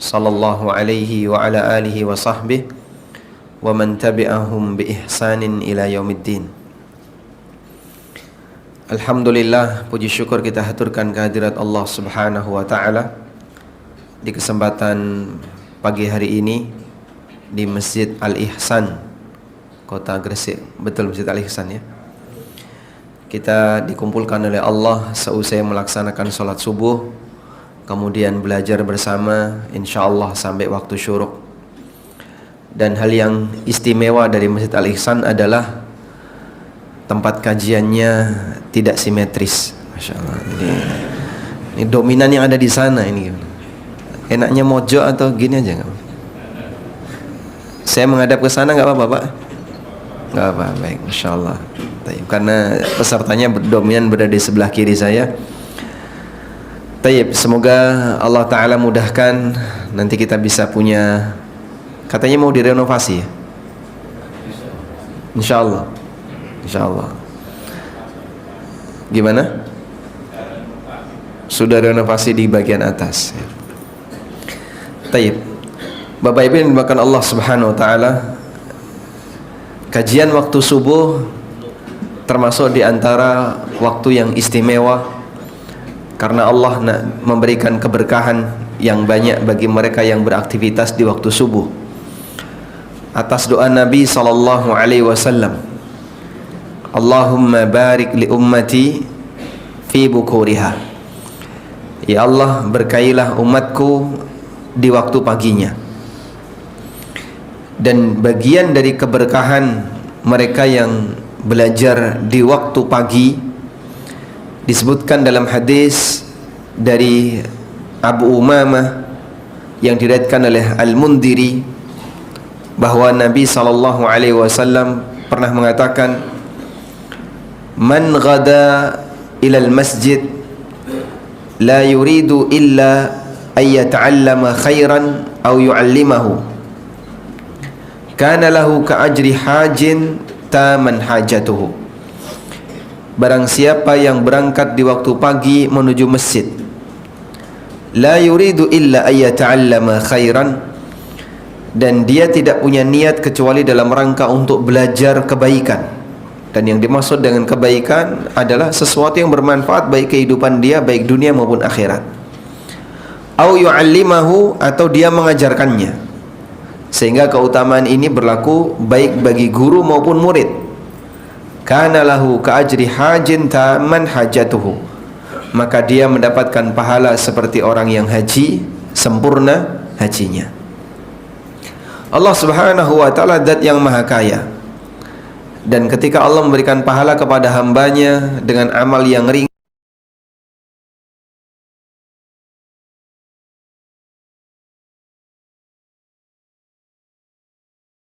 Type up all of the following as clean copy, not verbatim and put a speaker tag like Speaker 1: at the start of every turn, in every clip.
Speaker 1: sallallahu alaihi wa ala alihi wa sahbihi wa man tabi'ahum bi ihsanin ila yaumiddin. Alhamdulillah, puji syukur kita haturkan kehadirat Allah Subhanahu wa taala di kesempatan pagi hari ini di Masjid Al-Ihsan, Kota Gresik. Betul, Masjid Al-Ihsan ya. Kita dikumpulkan oleh Allah seusai melaksanakan sholat subuh, kemudian belajar bersama insyaallah sampai waktu syuruk. Dan hal yang istimewa dari Masjid Al-Ihsan adalah tempat kajiannya tidak simetris, Masya Allah. Ini dominan yang ada di sana ini. Enaknya mojok atau gini aja nggak? Saya menghadap ke sana nggak apa-apa, Pak? Nggak apa, baik, Masya Allah. Karena pesertanya dominan berada di sebelah kiri saya. Taib, semoga Allah Ta'ala mudahkan nanti kita bisa punya, katanya mau direnovasi ya? Insya Allah, Insya Allah. Gimana? Sudah renovasi di bagian atas ya. Taib, Bapak Ibu yang dimakan Allah Subhanahu Wa Ta'ala, kajian waktu subuh termasuk di antara waktu yang istimewa karena Allah memberikan keberkahan yang banyak bagi mereka yang beraktivitas di waktu subuh. Atas doa Nabi sallallahu alaihi wasallam, Allahumma barik li ummati fi bukuriha. Ya Allah, berkailah umatku di waktu paginya. Dan bagian dari keberkahan mereka yang belajar di waktu pagi disebutkan dalam hadis dari Abu Umamah yang diriwayatkan oleh Al-Mundhiri bahwa Nabi sallallahu alaihi wasallam pernah mengatakan, man ghada ilal masjid la yuridu illa ay yata'allama khairan aw yu'allimahu kana lahu ka ajri hajin taman hajatuhu. Barang siapa yang berangkat di waktu pagi menuju masjid, la yuridu illa ay yata'allama khairan, dan dia tidak punya niat kecuali dalam rangka untuk belajar kebaikan. Dan yang dimaksud dengan kebaikan adalah sesuatu yang bermanfaat baik kehidupan dia, baik dunia maupun akhirat. Au yu'allimahu, atau dia mengajarkannya. Sehingga keutamaan ini berlaku baik bagi guru maupun murid. Kana lahu ka ajri hajin taman hajatuhu, maka dia mendapatkan pahala seperti orang yang haji sempurna hajinya. Allah Subhanahu wa ta'ala zat yang maha kaya, dan ketika Allah memberikan pahala kepada hambanya dengan amal yang ringan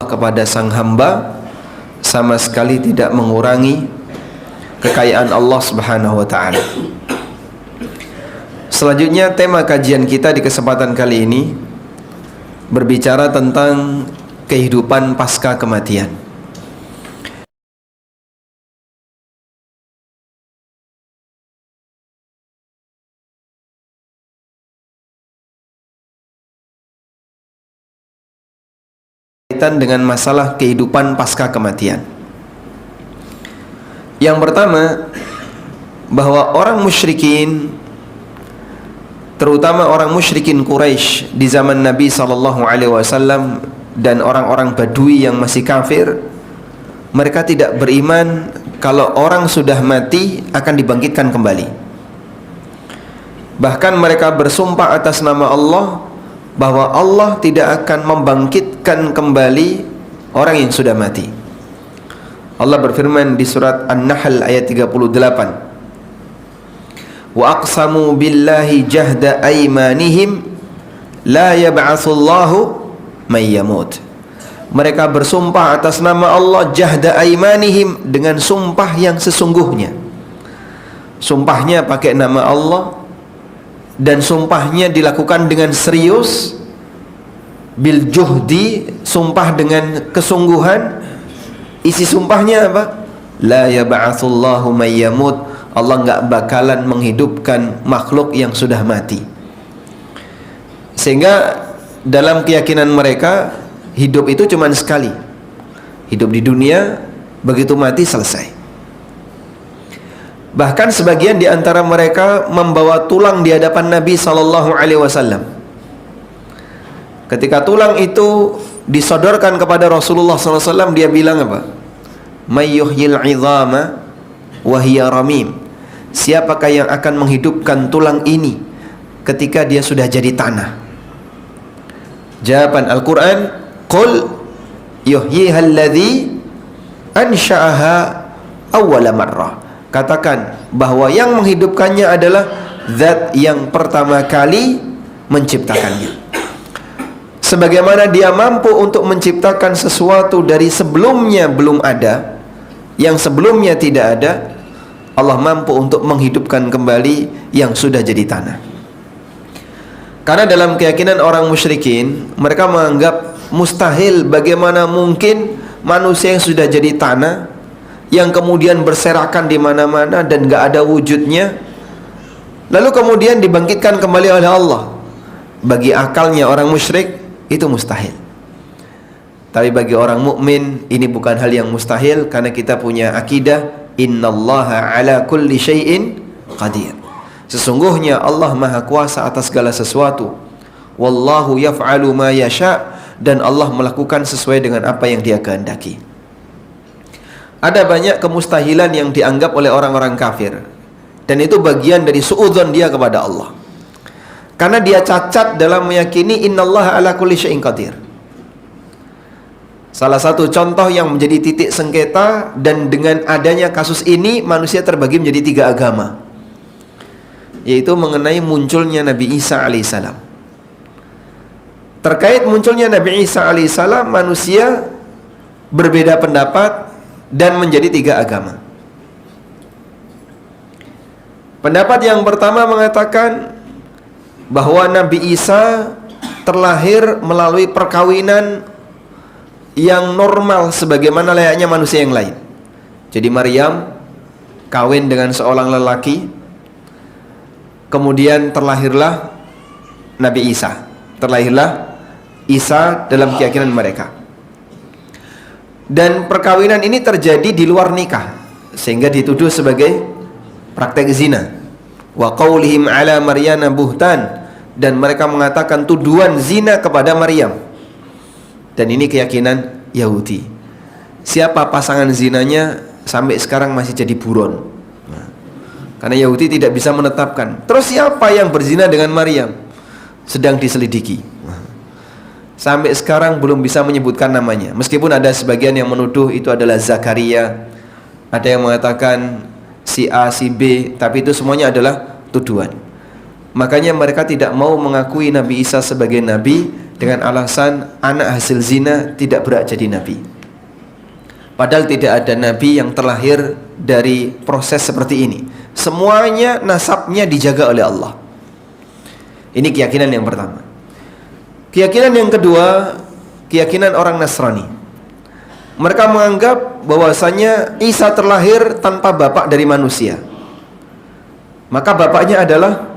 Speaker 1: kepada sang hamba, sama sekali tidak mengurangi kekayaan Allah Subhanahu wa ta'ala. Selanjutnya, tema kajian kita di kesempatan kali ini berbicara tentang kehidupan pasca kematian. Dengan masalah kehidupan pasca kematian. Yang pertama, bahwa orang musyrikin, terutama orang musyrikin Quraisy di zaman Nabi sallallahu alaihi wasallam dan orang-orang Badui yang masih kafir, mereka tidak beriman kalau orang sudah mati akan dibangkitkan kembali. Bahkan mereka bersumpah atas nama Allah bahwa Allah tidak akan membangkitkan kembali orang yang sudah mati. Allah berfirman di surat An-Nahl ayat 38, wa aqsamu billahi jahda aymanihim la yab'atsullahu may yamut. Mereka bersumpah atas nama Allah jahda aymanihim, dengan sumpah yang sesungguhnya. Sumpahnya pakai nama Allah, dan sumpahnya dilakukan dengan serius, bil juhdi, sumpah dengan kesungguhan. Isi sumpahnya apa? La yab'atsullahu may yamut, Allah enggak bakalan menghidupkan makhluk yang sudah mati. Sehingga dalam keyakinan mereka hidup itu cuma sekali. Hidup di dunia, begitu mati selesai. Bahkan sebagian di antara mereka membawa tulang di hadapan Nabi SAW. Ketika tulang itu disodorkan kepada Rasulullah SAW, dia bilang apa? Mayyuhyil 'idhama wa hiya ramim. Siapakah yang akan menghidupkan tulang ini ketika dia sudah jadi tanah? Jawaban Al-Quran, Qul yuhyihal ladzi ansha'aha awwala marrah. Katakan bahwa yang menghidupkannya adalah zat yang pertama kali menciptakannya. Sebagaimana dia mampu untuk menciptakan sesuatu dari sebelumnya belum ada, yang sebelumnya tidak ada, Allah mampu untuk menghidupkan kembali yang sudah jadi tanah. Karena dalam keyakinan orang musyrikin, mereka menganggap mustahil bagaimana mungkin manusia yang sudah jadi tanah, yang kemudian berserakan di mana-mana dan gak ada wujudnya, lalu kemudian dibangkitkan kembali oleh Allah. Bagi akalnya orang musyrik itu mustahil. Tapi bagi orang mukmin ini bukan hal yang mustahil, karena kita punya akidah innallaha ala kulli syai'in qadir. Sesungguhnya Allah Maha Kuasa atas segala sesuatu. Wallahu yaf'alu ma yasha, dan Allah melakukan sesuai dengan apa yang Dia kehendaki. Ada banyak kemustahilan yang dianggap oleh orang-orang kafir, dan itu bagian dari suudzon dia kepada Allah. Karena dia cacat dalam meyakini innallaha ala kulli syai'in qadir. Salah satu contoh yang menjadi titik sengketa, dan dengan adanya kasus ini manusia terbagi menjadi 3 agama, yaitu mengenai munculnya Nabi Isa alaihissalam. Terkait munculnya Nabi Isa alaihissalam, manusia berbeda pendapat dan menjadi 3 agama. Pendapat yang pertama mengatakan bahwa Nabi Isa terlahir melalui perkawinan yang normal sebagaimana layaknya manusia yang lain. Jadi Maryam kawin dengan seorang lelaki, kemudian terlahirlah Nabi Isa. Terlahirlah Isa dalam keyakinan mereka. Dan perkawinan ini terjadi di luar nikah, sehingga dituduh sebagai praktek zina. Wa qaulihim ala Maryana buhtan, dan mereka mengatakan tuduhan zina kepada Maryam. Dan ini keyakinan Yahudi. Siapa pasangan zinanya sampai sekarang masih jadi buron. Karena Yahudi tidak bisa menetapkan. Terus siapa yang berzina dengan Maryam? Sedang diselidiki. Sampai sekarang belum bisa menyebutkan namanya. Meskipun ada sebagian yang menuduh itu adalah Zakaria, ada yang mengatakan si A, si B, tapi itu semuanya adalah tuduhan. Makanya mereka tidak mau mengakui Nabi Isa sebagai nabi dengan alasan anak hasil zina tidak berhak jadi nabi. Padahal tidak ada nabi yang terlahir dari proses seperti ini. Semuanya nasabnya dijaga oleh Allah. Ini keyakinan yang pertama. Keyakinan yang kedua, keyakinan orang Nasrani. Mereka menganggap bahwasanya Isa terlahir tanpa bapak dari manusia. Maka bapaknya adalah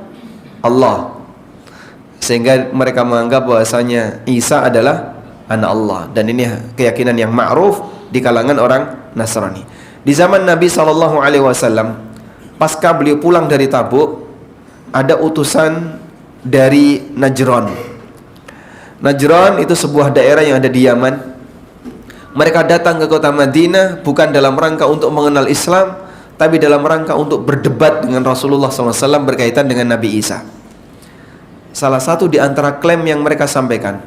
Speaker 1: Allah. Sehingga mereka menganggap bahwasanya Isa adalah anak Allah. Dan ini keyakinan yang ma'ruf di kalangan orang Nasrani. Di zaman Nabi SAW, pasca beliau pulang dari Tabuk, ada utusan dari Najran. Najran itu sebuah daerah yang ada di Yaman. Mereka datang ke kota Madinah bukan dalam rangka untuk mengenal Islam, tapi dalam rangka untuk berdebat dengan Rasulullah SAW berkaitan dengan Nabi Isa. Salah satu di antara klaim yang mereka sampaikan,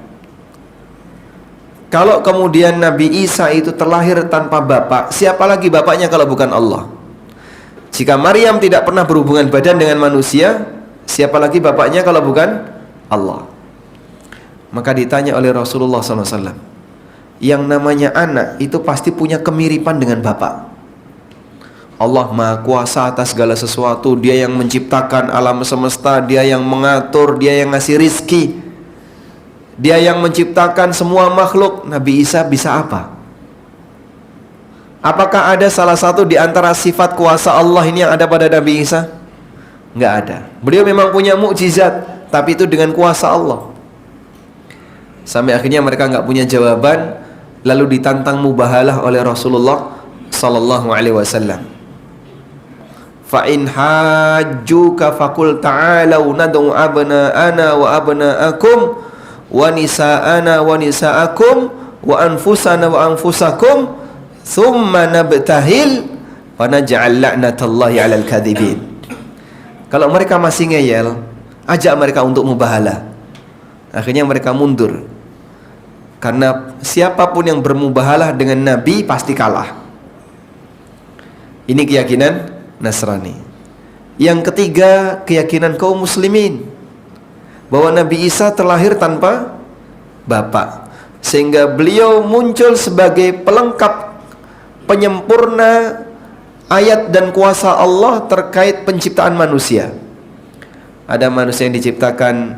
Speaker 1: kalau kemudian Nabi Isa itu terlahir tanpa bapak, siapa lagi bapaknya kalau bukan Allah? Jika Maryam tidak pernah berhubungan badan dengan manusia, siapa lagi bapaknya kalau bukan Allah? Maka ditanya oleh Rasulullah SAW, yang namanya anak itu pasti punya kemiripan dengan bapak. Allah Maha Kuasa atas segala sesuatu. Dia yang menciptakan alam semesta, Dia yang mengatur, Dia yang ngasih rizki, Dia yang menciptakan semua makhluk. Nabi Isa bisa apa? Apakah ada salah satu di antara sifat kuasa Allah ini yang ada pada Nabi Isa? Nggak ada. Beliau memang punya mukjizat, tapi itu dengan kuasa Allah. Sampai akhirnya mereka nggak punya jawaban, lalu ditantang mubahalah oleh Rasulullah sallallahu alaihi wasallam. Fa in hajjuka faqul ta'alu nad'u abna'ana wa abna'akum wa nisa'ana wa nisa'akum wa anfusana wa anfusakum thumma nabtahil wa naj'al la'natallahi 'alal kadhibin. Kalau mereka masih ngeyel, ajak mereka untuk mubahalah. Akhirnya mereka mundur. Karena siapapun yang bermubahalah dengan Nabi pasti kalah. Ini keyakinan Nasrani. Yang ketiga, keyakinan kaum muslimin bahwa Nabi Isa terlahir tanpa bapak, sehingga beliau muncul sebagai pelengkap, penyempurna ayat dan kuasa Allah terkait penciptaan manusia. Ada manusia yang diciptakan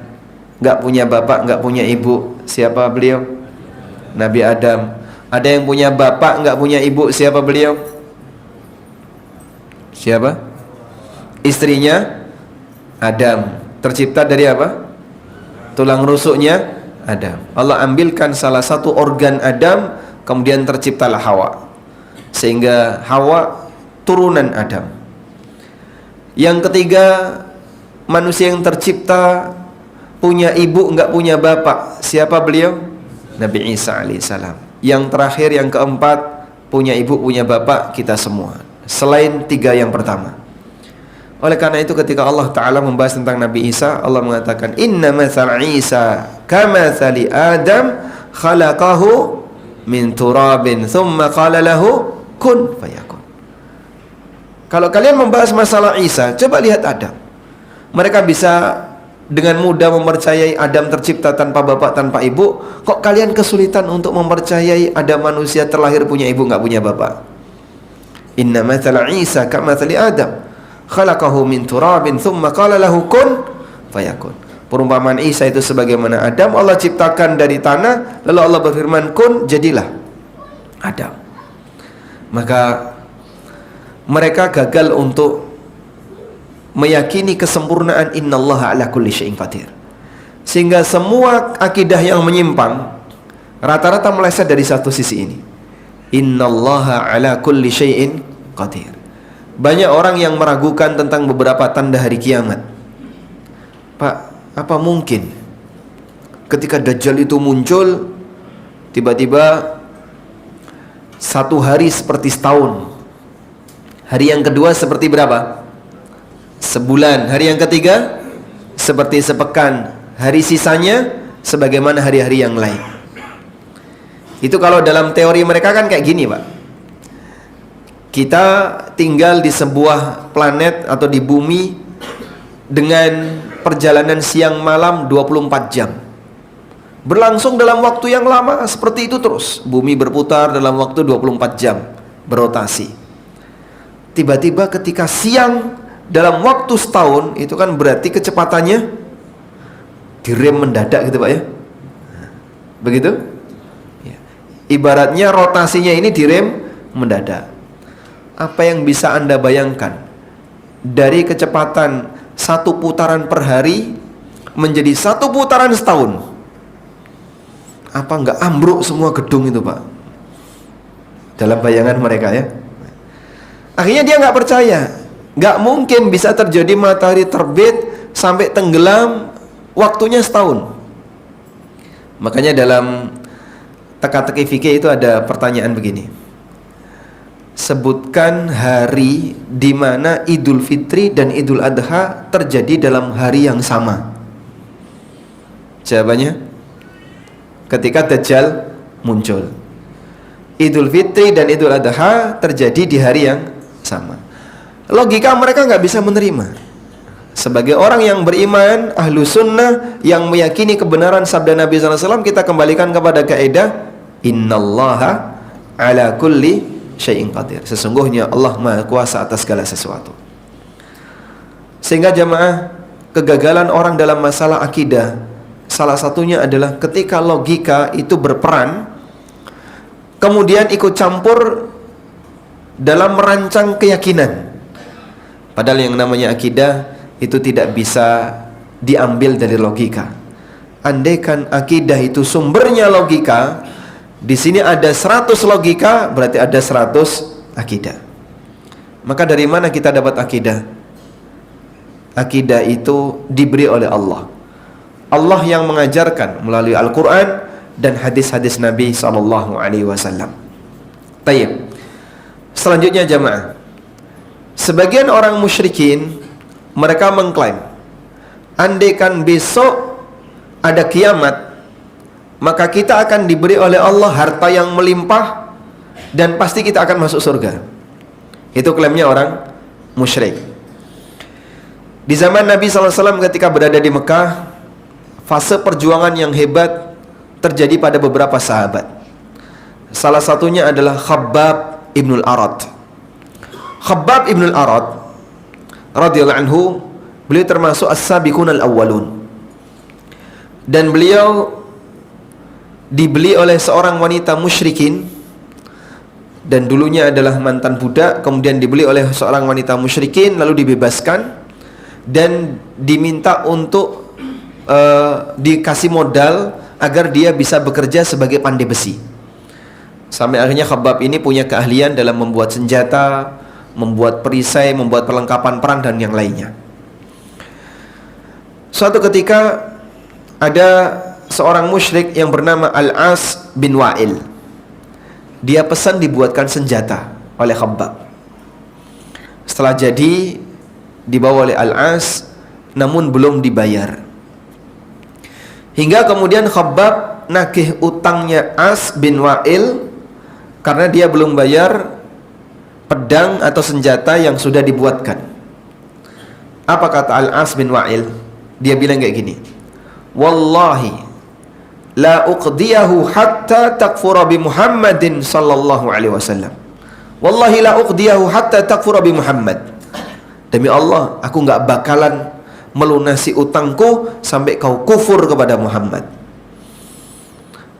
Speaker 1: nggak punya bapak, nggak punya ibu. Siapa beliau? Nabi Adam. Ada yang punya bapak, nggak punya ibu. Siapa beliau? Siapa? Istrinya Adam. Tercipta dari apa? Tulang rusuknya Adam. Allah ambilkan salah satu organ Adam, kemudian terciptalah Hawa. Sehingga Hawa turunan Adam. Yang ketiga, manusia yang tercipta punya ibu, enggak punya bapak. Siapa beliau? Nabi Isa alaihissalam. Yang terakhir, yang keempat, punya ibu, punya bapak, kita semua, selain tiga yang pertama. Oleh karena itu ketika Allah Ta'ala membahas tentang Nabi Isa, Allah mengatakan inna mathal Isa kamathali Adam khalaqahu min turabin thumma qala lahu kun fayakun. Kalau kalian membahas masalah Isa, coba lihat Adam. Mereka bisa dengan mudah mempercayai Adam tercipta tanpa bapak, tanpa ibu. Kok kalian kesulitan untuk mempercayai ada manusia terlahir punya ibu, nggak punya bapak? Inna mathala Isa kamathali Adam khalaqahu min turabin thumma qala lahu kun fayakun. Perumpamaan Isa itu sebagaimana Adam, Allah ciptakan dari tanah, lalu Allah berfirman kun, jadilah Adam. Maka mereka gagal untuk meyakini kesempurnaan innallaha ala kulli syai'in qadir. Sehingga semua akidah yang menyimpang rata-rata meleset dari satu sisi ini. Innallaha ala kulli syai'in qadir. Banyak orang yang meragukan tentang beberapa tanda hari kiamat. Pak, apa mungkin ketika Dajjal itu muncul, tiba-tiba satu hari seperti setahun, hari yang kedua seperti berapa? Sebulan. Hari yang ketiga seperti sepekan. Hari sisanya sebagaimana hari-hari yang lain. Itu kalau dalam teori mereka kan kayak gini, Pak. Kita tinggal di sebuah planet atau di bumi dengan perjalanan siang malam 24 jam. Berlangsung dalam waktu yang lama seperti itu terus. Bumi berputar dalam waktu 24 jam, berotasi. Tiba-tiba ketika siang dalam waktu setahun, itu kan berarti kecepatannya direm mendadak gitu Pak ya. Begitu? Ya. Ibaratnya rotasinya ini direm mendadak. Apa yang bisa Anda bayangkan dari kecepatan satu putaran per hari menjadi satu putaran setahun? Apa enggak ambruk semua gedung itu Pak? Dalam bayangan mereka ya. Akhirnya dia nggak percaya. Nggak mungkin bisa terjadi matahari terbit sampai tenggelam waktunya setahun. Makanya dalam teka-teki fikih itu ada pertanyaan begini. Sebutkan hari di mana Idul Fitri dan Idul Adha terjadi dalam hari yang sama. Jawabannya ketika Dajjal muncul. Idul Fitri dan Idul Adha terjadi di hari yang sama. Logika mereka nggak bisa menerima. Sebagai orang yang beriman, ahlu sunnah, yang meyakini kebenaran sabda Nabi SAW, kita kembalikan kepada kaidah innallaha ala kulli syai'in qadir. Sesungguhnya Allah Maha Kuasa atas segala sesuatu. Sehingga jamaah, kegagalan orang dalam masalah akidah salah satunya adalah ketika logika itu berperan, kemudian ikut campur dalam merancang keyakinan. Padahal yang namanya akidah itu tidak bisa diambil dari logika. andaikan akidah itu sumbernya logika, di sini ada 100 logika, berarti ada 100 akidah. Maka dari mana kita dapat akidah? Akidah itu diberi oleh Allah. Allah yang mengajarkan melalui Al-Quran dan hadis-hadis Nabi SAW. Tayyib. Selanjutnya jamaah, sebagian orang musyrikin mereka mengklaim, andaikan besok ada kiamat, maka kita akan diberi oleh Allah harta yang melimpah dan pasti kita akan masuk surga. Itu klaimnya orang musyrik. Di zaman Nabi SAW ketika berada di Mekah, fase perjuangan yang hebat terjadi pada beberapa sahabat. Salah satunya adalah Khabbab Ibnul Arad. Khabbab Ibnul Arad radhiyallahu anhu, beliau termasuk as-sabiqun al-awwalun. Dan beliau dibeli oleh seorang wanita musyrikin, dan dulunya adalah mantan budak, kemudian dibeli oleh seorang wanita musyrikin lalu dibebaskan dan diminta untuk dikasih modal agar dia bisa bekerja sebagai pandai besi. Sampai akhirnya Khabbab ini punya keahlian dalam membuat senjata, membuat perisai, membuat perlengkapan perang dan yang lainnya. Suatu ketika ada seorang musyrik yang bernama Al-As bin Wa'il. Dia pesan dibuatkan senjata oleh Khabbab. Setelah jadi, dibawa oleh Al-As, namun belum dibayar. Hingga kemudian Khabbab nagih utangnya As bin Wa'il karena dia belum bayar pedang atau senjata yang sudah dibuatkan. Apa kata Al-As bin Wa'il? Dia bilang kayak gini, wallahi la uqdiyahu hatta takfura bi Muhammadin sallallahu alaihi wasallam. Wallahi la uqdiyahu hatta takfura bi Muhammad. Demi Allah, aku enggak bakalan melunasi utangku sampai kau kufur kepada Muhammad.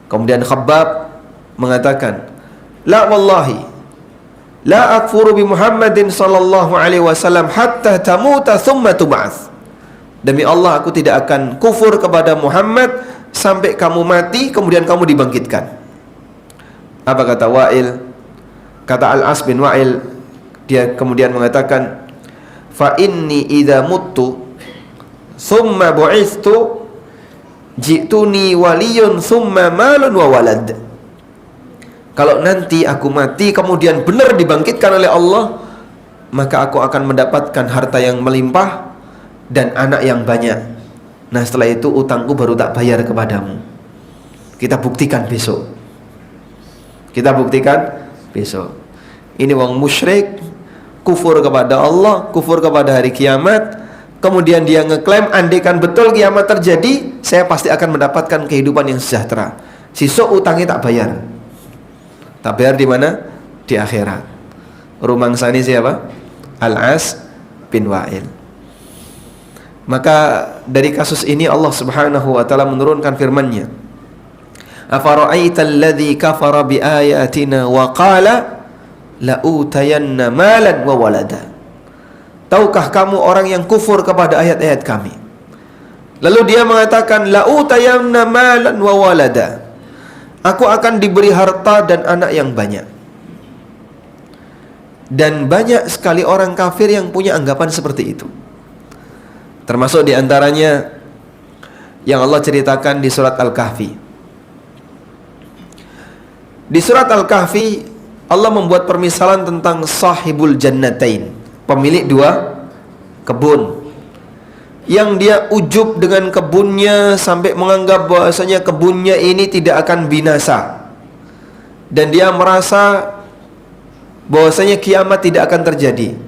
Speaker 1: Kemudian Khabbab mengatakan, la wallahi la akfuru bi Muhammadin sallallahu alaihi wasallam hatta tamuta thumma tub'ats. Demi Allah, aku tidak akan kufur kepada Muhammad sampai kamu mati kemudian kamu dibangkitkan. Apa kata Wa'il? Kata Al-As bin Wa'il, dia kemudian mengatakan, fa inni idza muttu thumma bu'ithtu ji'tuni waliyun thumma malun wa walad. Kalau nanti aku mati kemudian benar dibangkitkan oleh Allah, maka aku akan mendapatkan harta yang melimpah dan anak yang banyak. Nah setelah itu utangku baru tak bayar kepadamu. Kita buktikan besok. Kita buktikan besok. Ini wong musyrik, kufur kepada Allah, kufur kepada hari kiamat. Kemudian dia ngeklaim, andaikan betul kiamat terjadi, saya pasti akan mendapatkan kehidupan yang sejahtera. Sisuk utangnya tak bayar. Tak bayar di mana? Di akhirat. Rumangsani siapa? Al-As bin Wa'il. Maka dari kasus ini Allah Subhanahu wa taala menurunkan firman-Nya, afara'aita alladhi kafara bi ayatina wa qala la utayanna malan wa walada. Tahukah kamu orang yang kufur kepada ayat-ayat kami, lalu dia mengatakan la utayanna malan wa walada, aku akan diberi harta dan anak yang banyak. Dan banyak sekali orang kafir yang punya anggapan seperti itu. Termasuk diantaranya yang Allah ceritakan di surat Al-Kahfi. Di surat Al-Kahfi Allah membuat permisalan tentang sahibul jannatain, pemilik dua kebun, yang dia ujub dengan kebunnya sampai menganggap bahwasanya kebunnya ini tidak akan binasa, dan dia merasa bahwasanya kiamat tidak akan terjadi.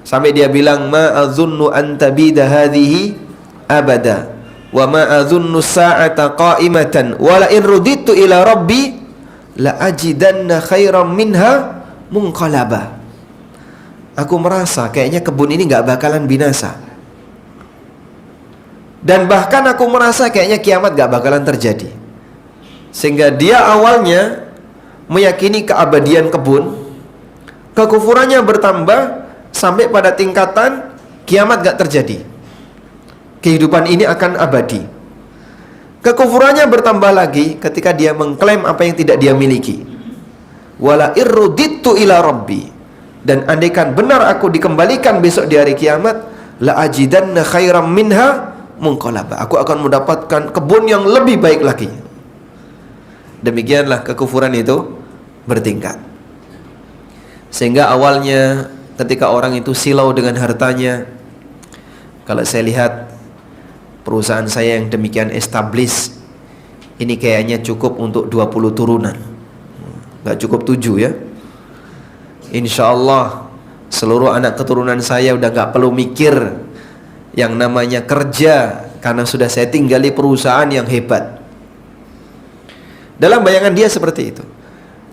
Speaker 1: Sampai dia bilang, ma azunnu an tabida hadhihi abada wa ma azunnu sa'ata qa'imatan wa la in ruditu ila rabbi la ajidanna khairan minha munqalaba. Aku merasa kayaknya kebun ini enggak bakalan binasa, dan bahkan aku merasa kayaknya kiamat enggak bakalan terjadi. Sehingga dia awalnya meyakini keabadian kebun, kekufurannya bertambah sampai pada tingkatan kiamat gak terjadi, kehidupan ini akan abadi. Kekufurannya bertambah lagi ketika dia mengklaim apa yang tidak dia miliki. Wala irruditu ila rabbi, dan andaikan benar aku dikembalikan besok di hari kiamat, la ajidanna khairam minha munqalaba, aku akan mendapatkan kebun yang lebih baik lagi. Demikianlah kekufuran itu bertingkat. Sehingga awalnya ketika orang itu silau dengan hartanya, kalau saya lihat perusahaan saya yang demikian established, ini kayaknya cukup untuk 20 turunan, nggak cukup 7 ya. Insya Allah seluruh anak keturunan saya udah nggak perlu mikir yang namanya kerja, karena sudah saya tinggali perusahaan yang hebat. Dalam bayangan dia seperti itu,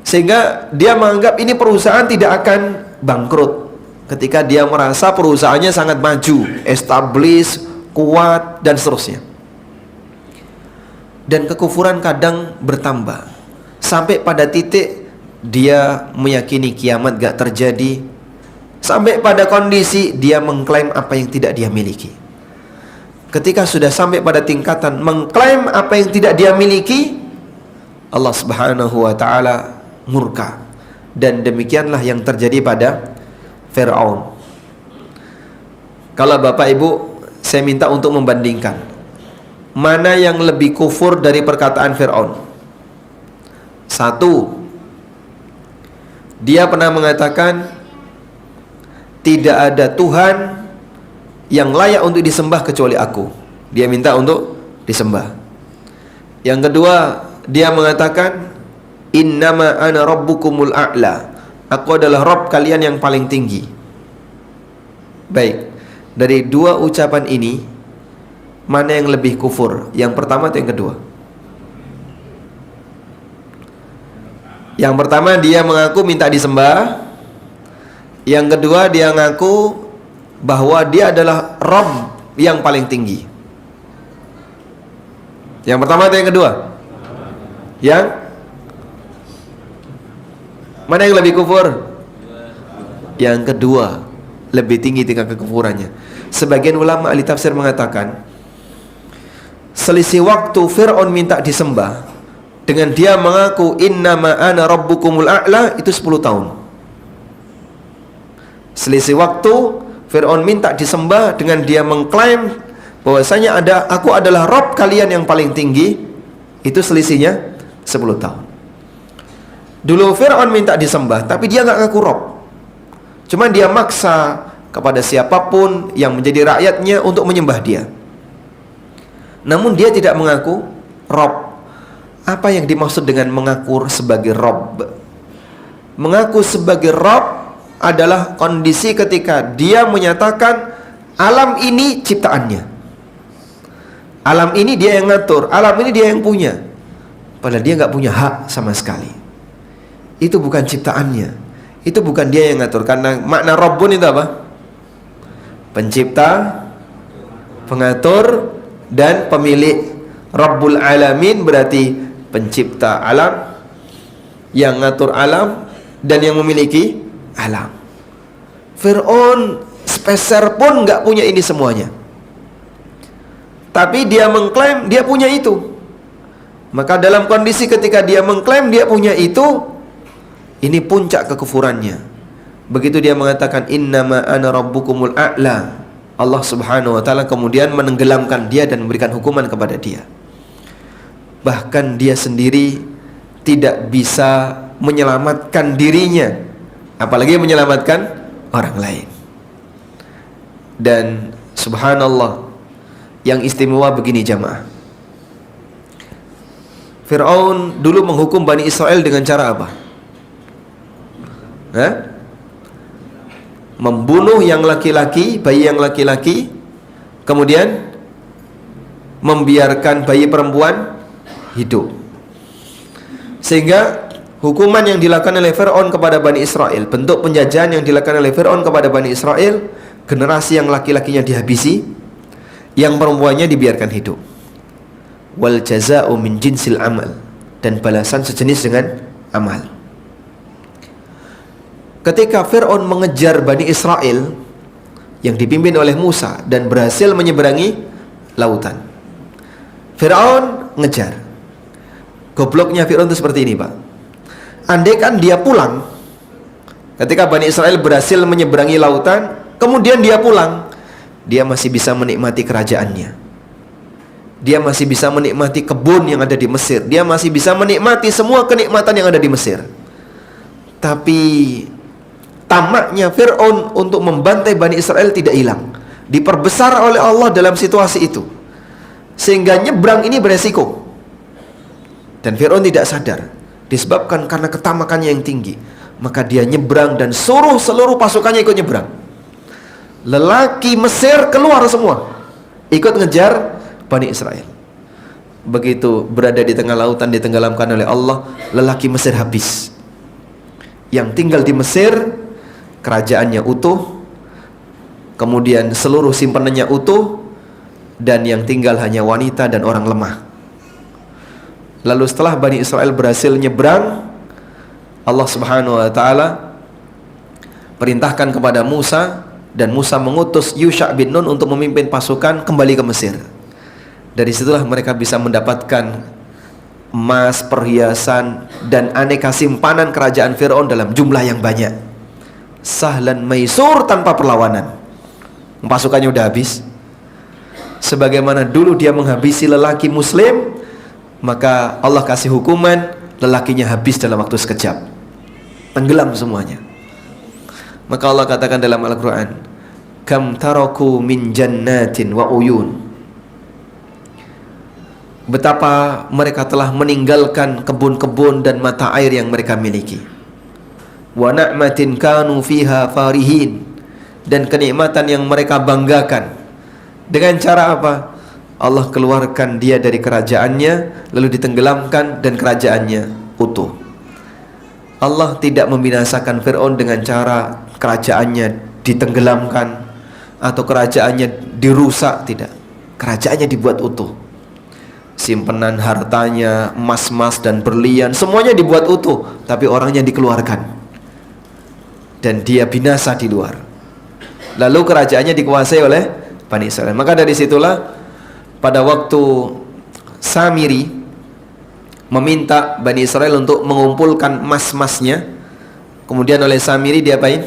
Speaker 1: sehingga dia menganggap ini perusahaan tidak akan bangkrut ketika dia merasa perusahaannya sangat maju, established, kuat, dan seterusnya. Dan kekufuran kadang bertambah sampai pada titik dia meyakini kiamat gak terjadi, sampai pada kondisi dia mengklaim apa yang tidak dia miliki. Ketika sudah sampai pada tingkatan mengklaim apa yang tidak dia miliki, Allah Subhanahu wa ta'ala murka. Dan demikianlah yang terjadi pada Fir'aun. Kalau Bapak Ibu, saya minta untuk membandingkan mana yang lebih kufur dari perkataan Fir'aun. Satu, dia pernah mengatakan tidak ada Tuhan yang layak untuk disembah kecuali aku. Dia minta untuk disembah. Yang kedua, dia mengatakan innama ana rabbukumul a'la, aku adalah Rabb kalian yang paling tinggi. Baik, dari dua ucapan ini mana yang lebih kufur? Yang pertama atau yang kedua? Yang pertama dia mengaku minta disembah. Yang kedua dia mengaku bahwa dia adalah Rabb yang paling tinggi. Yang pertama atau yang kedua? Yang mana yang lebih kufur? Yang kedua, lebih tinggi tingkat kekufurannya. Sebagian ulama ahli tafsir mengatakan selisih waktu Fir'aun minta disembah dengan dia mengaku innama ana rabbukumul a'la itu 10 tahun. Selisih waktu Fir'aun minta disembah dengan dia mengklaim bahwasanya aku adalah Rabb kalian yang paling tinggi, itu selisihnya 10 tahun. Dulu Fir'aun minta disembah, tapi dia nggak ngaku Rabb. Cuma dia maksa kepada siapapun yang menjadi rakyatnya untuk menyembah dia. Namun dia tidak mengaku Rabb. Apa yang dimaksud dengan mengaku sebagai Rabb? Mengaku sebagai Rabb adalah kondisi ketika dia menyatakan alam ini ciptaannya, alam ini dia yang ngatur, alam ini dia yang punya, padahal dia nggak punya hak sama sekali. Itu bukan ciptaannya, itu bukan dia yang ngatur. Karena makna Rabbun itu apa? Pencipta, pengatur, dan pemilik. Rabbul Alamin berarti pencipta alam, yang ngatur alam, dan yang memiliki alam. Fir'aun sepeser pun nggak punya ini semuanya, tapi dia mengklaim dia punya itu. Maka dalam kondisi ketika dia mengklaim dia punya itu, ini puncak kekufurannya. Begitu dia mengatakan innama ana rabbukumul a'la, Allah Subhanahu wa ta'ala kemudian menenggelamkan dia dan memberikan hukuman kepada dia. Bahkan dia sendiri tidak bisa menyelamatkan dirinya, apalagi menyelamatkan orang lain. Dan subhanallah, yang istimewa begini jamaah, Fir'aun dulu menghukum Bani Israel dengan cara apa? Membunuh yang laki-laki, bayi yang laki-laki, kemudian membiarkan bayi perempuan hidup. Sehingga hukuman yang dilakukan oleh Fir'aun kepada Bani Israel, bentuk penjajahan yang dilakukan oleh Fir'aun kepada Bani Israel, generasi yang laki-lakinya dihabisi, yang perempuannya dibiarkan hidup. Wal jaza'u min jinsil amal, dan balasan sejenis dengan amal. Ketika Fir'aun mengejar Bani Israel yang dipimpin oleh Musa dan berhasil menyeberangi lautan, Fir'aun ngejar. Gobloknya Fir'aun itu seperti ini, Pak. Andai kan dia pulang, ketika Bani Israel berhasil menyeberangi lautan, kemudian dia pulang, dia masih bisa menikmati kerajaannya. Dia masih bisa menikmati kebun yang ada di Mesir. Dia masih bisa menikmati semua kenikmatan yang ada di Mesir. Tapi tamaknya Fir'aun untuk membantai Bani Israel tidak hilang. Diperbesar oleh Allah dalam situasi itu, sehingga nyebrang ini beresiko. Dan Fir'aun tidak sadar, disebabkan karena ketamakannya yang tinggi, maka dia nyebrang dan suruh seluruh pasukannya ikut nyebrang. Lelaki Mesir keluar semua, ikut ngejar Bani Israel. Begitu berada di tengah lautan ditenggelamkan oleh Allah, lelaki Mesir habis. Yang tinggal di Mesir, kerajaannya utuh, kemudian seluruh simpanannya utuh, dan yang tinggal hanya wanita dan orang lemah. Lalu setelah Bani Israel berhasil nyebrang, Allah Subhanahu wa ta'ala perintahkan kepada Musa, dan Musa mengutus Yusha bin Nun untuk memimpin pasukan kembali ke Mesir. Dari situlah mereka bisa mendapatkan emas, perhiasan, dan aneka simpanan kerajaan Fir'aun dalam jumlah yang banyak. Sahlan maisur, tanpa perlawanan. Pasukannya udah habis. Sebagaimana dulu dia menghabisi lelaki muslim, maka Allah kasih hukuman, lelakinya habis dalam waktu sekejap, tenggelam semuanya. Maka Allah katakan dalam Al-Quran, kam taraku min jannatin wa uyun, betapa mereka telah meninggalkan kebun-kebun dan mata air yang mereka miliki. Wa na'matin kanu fiha farihin, dan kenikmatan yang mereka banggakan. Dengan cara apa? Allah keluarkan dia dari kerajaannya, lalu ditenggelamkan, dan kerajaannya utuh. Allah tidak membinasakan Fir'aun dengan cara kerajaannya ditenggelamkan atau kerajaannya dirusak, tidak. Kerajaannya dibuat utuh. Simpanan hartanya, emas-emas dan berlian, semuanya dibuat utuh, tapi orangnya dikeluarkan dan dia binasa di luar. Lalu kerajaannya dikuasai oleh Bani Israel. Maka dari situlah pada waktu Samiri meminta Bani Israel untuk mengumpulkan emas-emasnya, kemudian oleh Samiri diapain?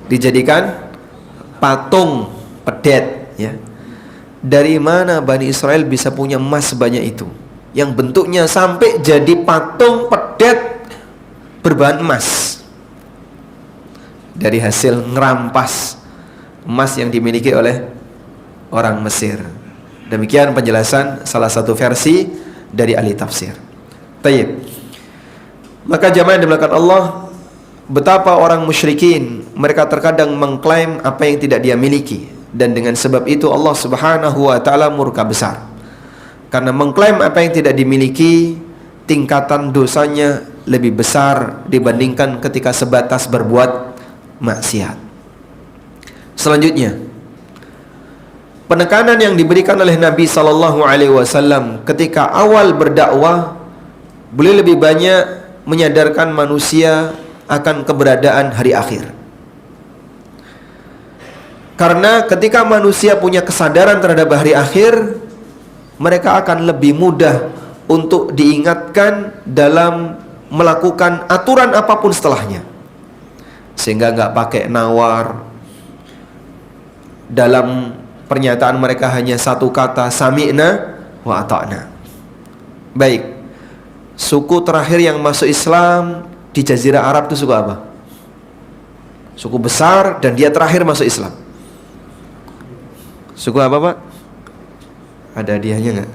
Speaker 1: Dijadikan patung pedet, ya. Dari mana Bani Israel bisa punya emas sebanyak itu, yang bentuknya sampai jadi patung pedet berbahan emas? Dari hasil ngerampas emas yang dimiliki oleh orang Mesir. Demikian penjelasan salah satu versi dari ahli tafsir. Tayyib. Maka jamaah yang dimuliakan Allah, betapa orang musyrikin mereka terkadang mengklaim apa yang tidak dia miliki, dan dengan sebab itu Allah Subhanahu wa ta'ala murka besar. Karena mengklaim apa yang tidak dimiliki, tingkatan dosanya lebih besar dibandingkan ketika sebatas berbuat maksiat. Selanjutnya, penekanan yang diberikan oleh Nabi SAW ketika awal berdakwah, beliau lebih banyak menyadarkan manusia akan keberadaan hari akhir. Karena ketika manusia punya kesadaran terhadap hari akhir, mereka akan lebih mudah untuk diingatkan dalam melakukan aturan apapun setelahnya, sehingga nggak pakai nawar. Dalam pernyataan mereka hanya satu kata, sami'na wa ata'na. Baik, suku terakhir yang masuk Islam di Jazirah Arab itu suku apa? Suku besar, dan dia terakhir masuk Islam. Suku apa, Pak? Ada hadiahnya nggak?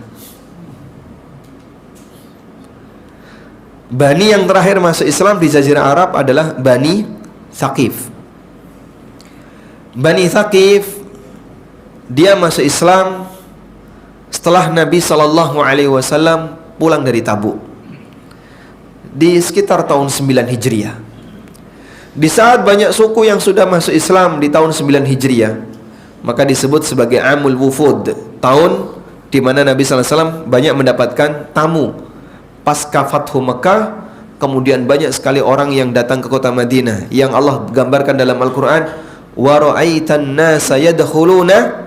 Speaker 1: Bani yang terakhir masuk Islam di Jazirah Arab adalah Bani Thaqif. Bani Thaqif, dia masuk Islam setelah Nabi SAW pulang dari Tabuk di sekitar tahun 9 Hijriah. Di saat banyak suku yang sudah masuk Islam di tahun 9 Hijriah, maka disebut sebagai Amul Wufud, tahun di mana Nabi SAW banyak mendapatkan tamu pasca Fathu Mekah. Kemudian banyak sekali orang yang datang ke kota Madinah, yang Allah gambarkan dalam Al-Quran, wa ra'aitan nasa yadkhuluna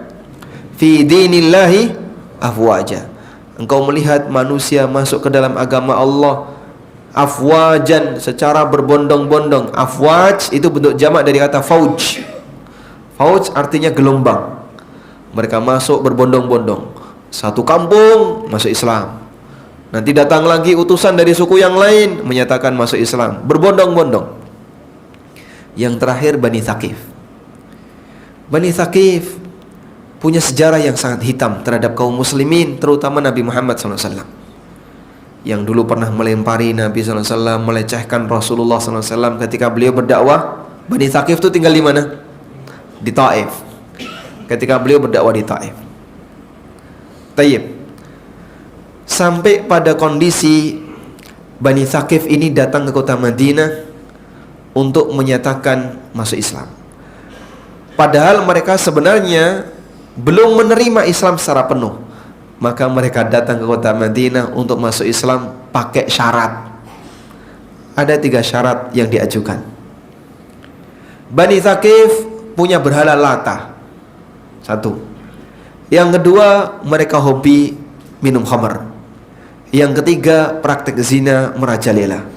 Speaker 1: fi dinillahi afwaja. engkau melihat manusia masuk ke dalam agama Allah afwajan, secara berbondong-bondong. Afwaj itu bentuk jamak dari kata fauj. Fauj artinya gelombang. Mereka masuk berbondong-bondong. Satu kampung masuk Islam, nanti datang lagi utusan dari suku yang lain menyatakan masuk Islam, berbondong-bondong. Yang terakhir Bani Thaqif. Bani Thaqif punya sejarah yang sangat hitam terhadap kaum muslimin, terutama Nabi Muhammad SAW, yang dulu pernah melempari Nabi SAW, melecehkan Rasulullah SAW ketika beliau berdakwah. Bani Thaqif itu tinggal di mana? Di Taif. Ketika beliau berdakwah di Taif. Taib. Sampai pada kondisi Bani Thaqif ini datang ke kota Madinah untuk menyatakan masuk Islam. Padahal mereka sebenarnya belum menerima Islam secara penuh. Maka mereka datang ke kota Madinah untuk masuk Islam pakai syarat. Ada 3 syarat yang diajukan. Bani Thaqif punya berhala Lata. 1. Yang kedua, mereka hobi minum khamar. Yang ketiga, praktek zina merajalela.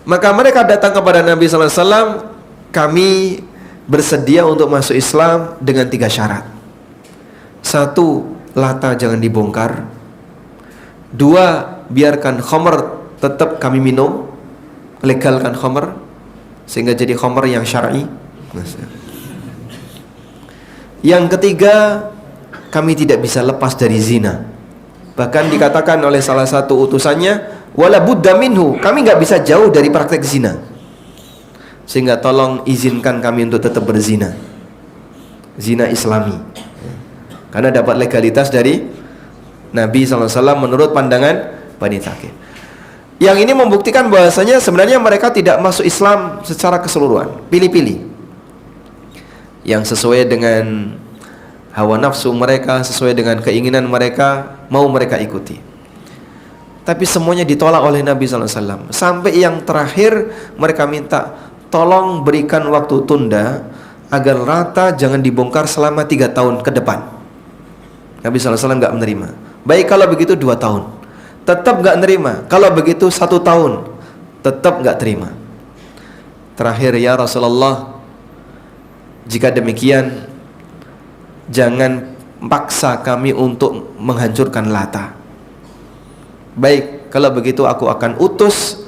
Speaker 1: Maka mereka datang kepada Nabi SAW, kami bersedia untuk masuk Islam dengan 3 syarat. 1, Lata jangan dibongkar. 2, biarkan khamar tetap kami minum, legalkan khamar sehingga jadi khamar yang syar'i. Yang ketiga, kami tidak bisa lepas dari zina. Bahkan dikatakan oleh salah satu utusannya, wala budda minhu, kami nggak bisa jauh dari praktek zina, sehingga tolong izinkan kami untuk tetap berzina, zina Islami, karena dapat legalitas dari Nabi SAW menurut pandangan Bani Thaqif. Yang ini membuktikan bahwasanya sebenarnya mereka tidak masuk Islam secara keseluruhan, pilih-pilih yang sesuai dengan hawa nafsu mereka, sesuai dengan keinginan mereka, mau mereka ikuti. Tapi semuanya ditolak oleh Nabi SAW. Sampai yang terakhir mereka minta, tolong berikan waktu tunda agar Lata jangan dibongkar selama 3 tahun ke depan. Nabi SAW nggak menerima. Baik kalau begitu 2 tahun. Tetap nggak menerima. Kalau begitu 1 tahun. Tetap nggak terima. Terakhir, ya Rasulullah, jika demikian jangan paksa kami untuk menghancurkan Lata. Baik, kalau begitu aku akan utus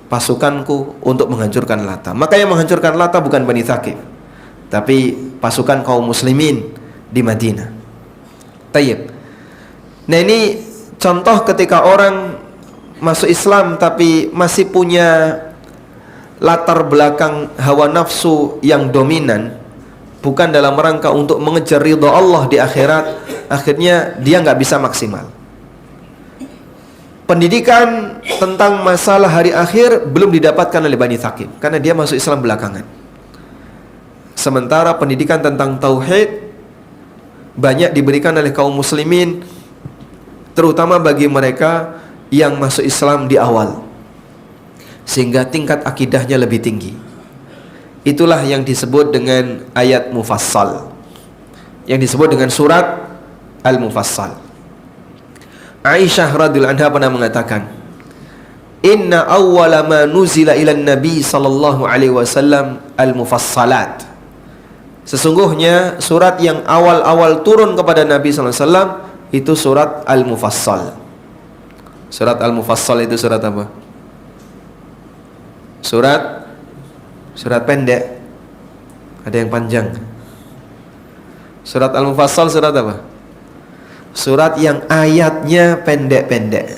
Speaker 1: pasukanku untuk menghancurkan Lata. Maka yang menghancurkan Lata bukan Bani Thaqif, tapi pasukan kaum muslimin di Madinah. Tayyib. Nah, ini contoh ketika orang masuk Islam tapi masih punya latar belakang hawa nafsu yang dominan, bukan dalam rangka untuk mengejar ridha Allah di akhirat, akhirnya dia nggak bisa maksimal. Pendidikan tentang masalah hari akhir belum didapatkan oleh Bani Thaqif karena dia masuk Islam belakangan. Sementara pendidikan tentang tauhid banyak diberikan oleh kaum muslimin, terutama bagi mereka yang masuk Islam di awal, sehingga tingkat akidahnya lebih tinggi. Itulah yang disebut dengan ayat mufassal, yang disebut dengan surat Al-Mufassal. Aisyah radhiyallahu anha pernah mengatakan, inna awwala ma nuzila ilan nabi sallallahu alaihi wasallam al-mufassalat. Sesungguhnya surat yang awal-awal turun kepada Nabi sallallahu alaihi wasallam itu surat Al-Mufassal. Surat Al-Mufassal itu surat apa? Surat pendek. Ada yang panjang. Surat Al-Mufassal surat apa? Surat yang ayatnya pendek-pendek.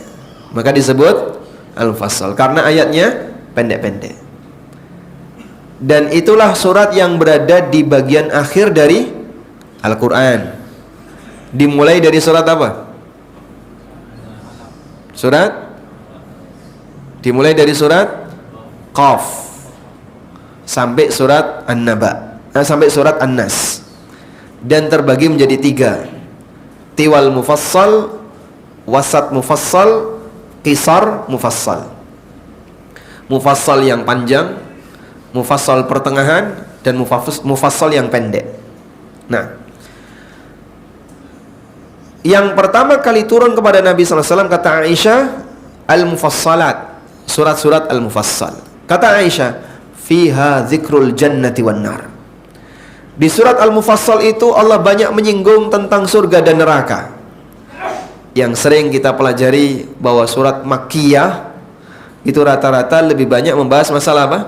Speaker 1: Maka disebut Al-Mufassal karena ayatnya pendek-pendek. Dan itulah surat yang berada di bagian akhir dari Al-Quran. Dimulai dari surat apa? Dimulai dari surat Qaf sampai surat An-Naba, sampai surat An-Nas. Dan terbagi menjadi 3. Tiwal mufassal, wasat mufassal, qisar mufassal. Mufassal yang panjang, mufassal pertengahan, dan mufassal yang pendek. Nah, Yang pertama kali turun kepada Nabi SAW, kata Aisyah, Al-Mufassalat, surat-surat Al-Mufassal. Kata Aisyah, fiha zikrul jannati wan nar. Di surat Al-Mufassal itu Allah banyak menyinggung tentang surga dan neraka. Yang sering kita pelajari bahwa surat Makkiyah itu rata-rata lebih banyak membahas masalah apa?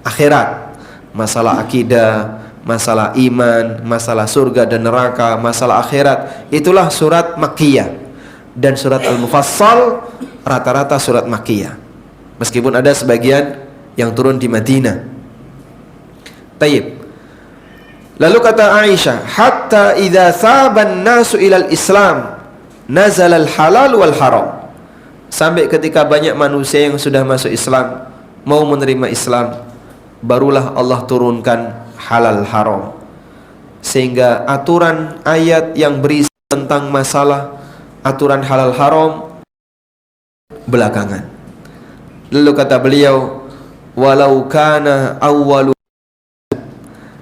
Speaker 1: Akhirat, masalah akidah, masalah iman, masalah surga dan neraka, masalah akhirat. Itulah surat Makkiyah. Dan surat Al-Mufassal rata-rata surat Makkiyah, meskipun ada sebagian yang turun di Madinah. Taib. Lalu kata Aisyah, hatta idza saban nasu ilal Islam nazalal halal wal haram. Sampai ketika banyak manusia yang sudah masuk Islam, mau menerima Islam, barulah Allah turunkan halal haram. Sehingga aturan ayat yang berisi tentang masalah aturan halal haram belakangan. Lalu kata beliau, walau kana awwalu